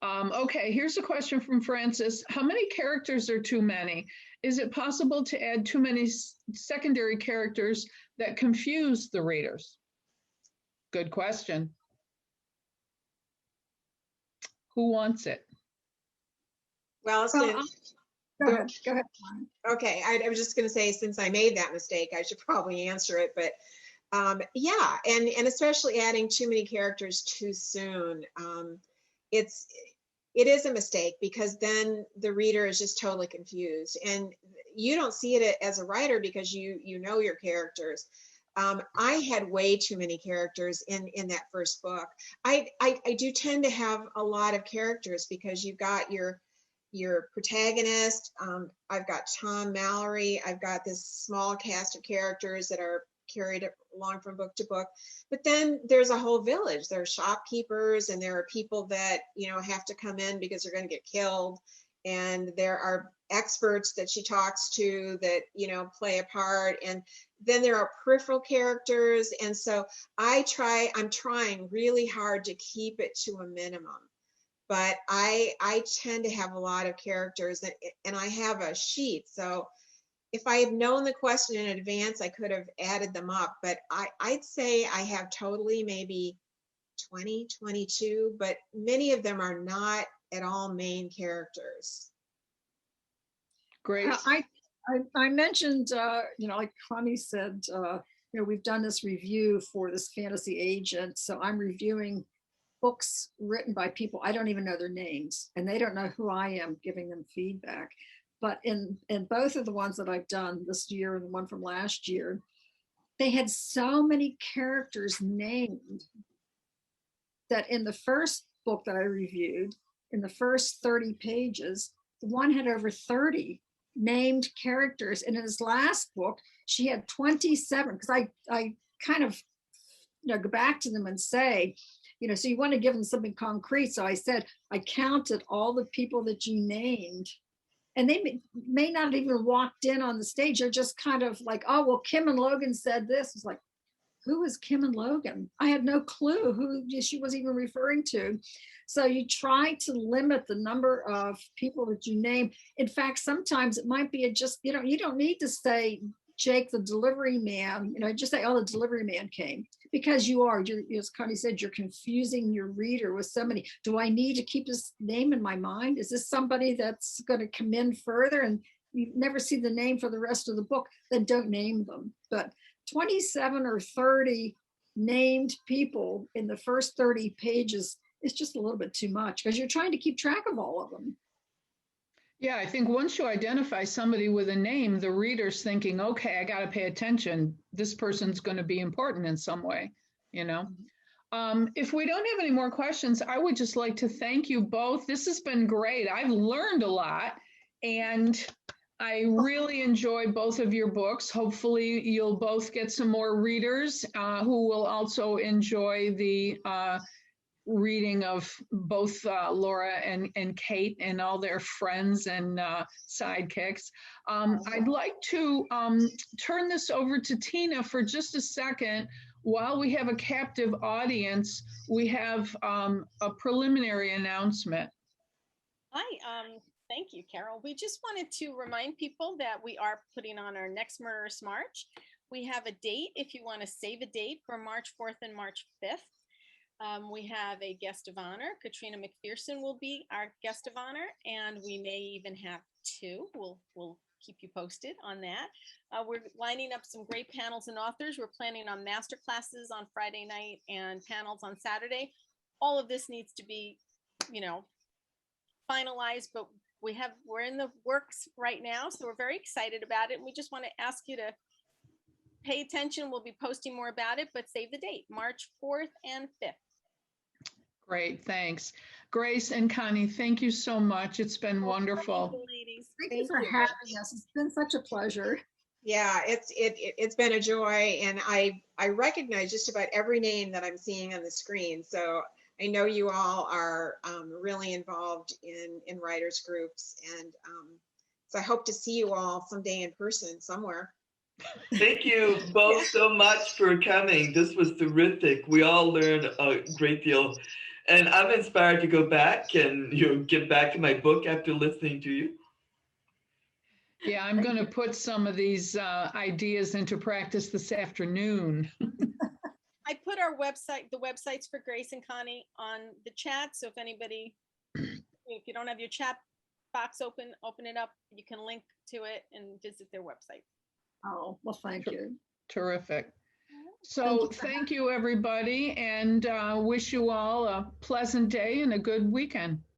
Okay, here's a question from Francis. How many characters are too many? Is it possible to add too many secondary characters that confuse the readers? Good question. Who wants it? Well, Go ahead. Okay, I was just going to say, since I made that mistake, I should probably answer it. But yeah, and especially adding too many characters too soon, it is a mistake, because then the reader is just totally confused, and you don't see it as a writer because you know your characters. I had way too many characters in that first book. I do tend to have a lot of characters because you've got your protagonist. I've got Tom Mallory. I've got this small cast of characters that are carried along from book to book. But then there's a whole village. There are shopkeepers, and there are people that, have to come in because they're going to get killed. And there are experts that she talks to that, play a part. And then there are peripheral characters. And so I'm trying really hard to keep it to a minimum. But I tend to have a lot of characters, and I have a sheet. So if I had known the question in advance, I could have added them up. But I'd say I have totally maybe 20, 22, but many of them are not at all main characters. Great. I mentioned, like Connie said, we've done this review for this fantasy agent. So I'm reviewing books written by people I don't even know their names, and they don't know who I am giving them feedback. But in both of the ones that I've done this year and the one from last year, they had so many characters named that in the first book that I reviewed, in the first 30 pages, the one had over 30 named characters. And in his last book, she had 27, because I kind of go back to them and say, so you want to give them something concrete. So I said, I counted all the people that you named, and they may not even walked in on the stage. They're just kind of like, oh, well, Kim and Logan said this. It's like, who is Kim and Logan? I had no clue who she was even referring to. So you try to limit the number of people that you name. In fact, sometimes it might be you don't need to say Jake the delivery man, just say, oh, the delivery man came, because you're, as Connie said, you're confusing your reader with so many. Do I need to keep this name in my mind? Is this somebody that's going to come in further and you never see the name for the rest of the book? Then don't name them. But 27 or 30 named people in the first 30 pages is just a little bit too much, because you're trying to keep track of all of them. Yeah, I think once you identify somebody with a name, the reader's thinking, okay, I got to pay attention. This person's going to be important in some way, If we don't have any more questions, I would just like to thank you both. This has been great. I've learned a lot, and I really enjoy both of your books. Hopefully you'll both get some more readers who will also enjoy the reading of both Laura and Kate and all their friends and sidekicks. I'd like to turn this over to Tina for just a second. While we have a captive audience, we have a preliminary announcement. Hi, thank you, Carol. We just wanted to remind people that we are putting on our next Murderous March. We have a date if you want to save a date for March 4th and March 5th. We have a guest of honor. Katrina McPherson will be our guest of honor, and we may even have two. We'll keep you posted on that. We're lining up some great panels and authors. We're planning on master classes on Friday night and panels on Saturday. all of this needs to be, finalized, but we're in the works right now. So we're very excited about it. And we just want to ask you to pay attention. We'll be posting more about it, but save the date, March 4th and 5th. Great, thanks. Grace and Connie, thank you so much. It's been wonderful. Thank you, ladies. Thank you for having us. It's been such a pleasure. Yeah, it's been a joy, and I recognize just about every name that I'm seeing on the screen. So I know you all are really involved in writers groups, and so I hope to see you all someday in person somewhere. Thank you both so much for coming. This was terrific. We all learned a great deal, and I'm inspired to go back and get back to my book after listening to you. Yeah, I'm going to put some of these ideas into practice this afternoon. I put our website, the websites for Grace and Connie, on the chat. So if anybody, if you don't have your chat box open it up. You can link to it and visit their website. Oh, well, thank you. Terrific. So thank you, everybody, and wish you all a pleasant day and a good weekend.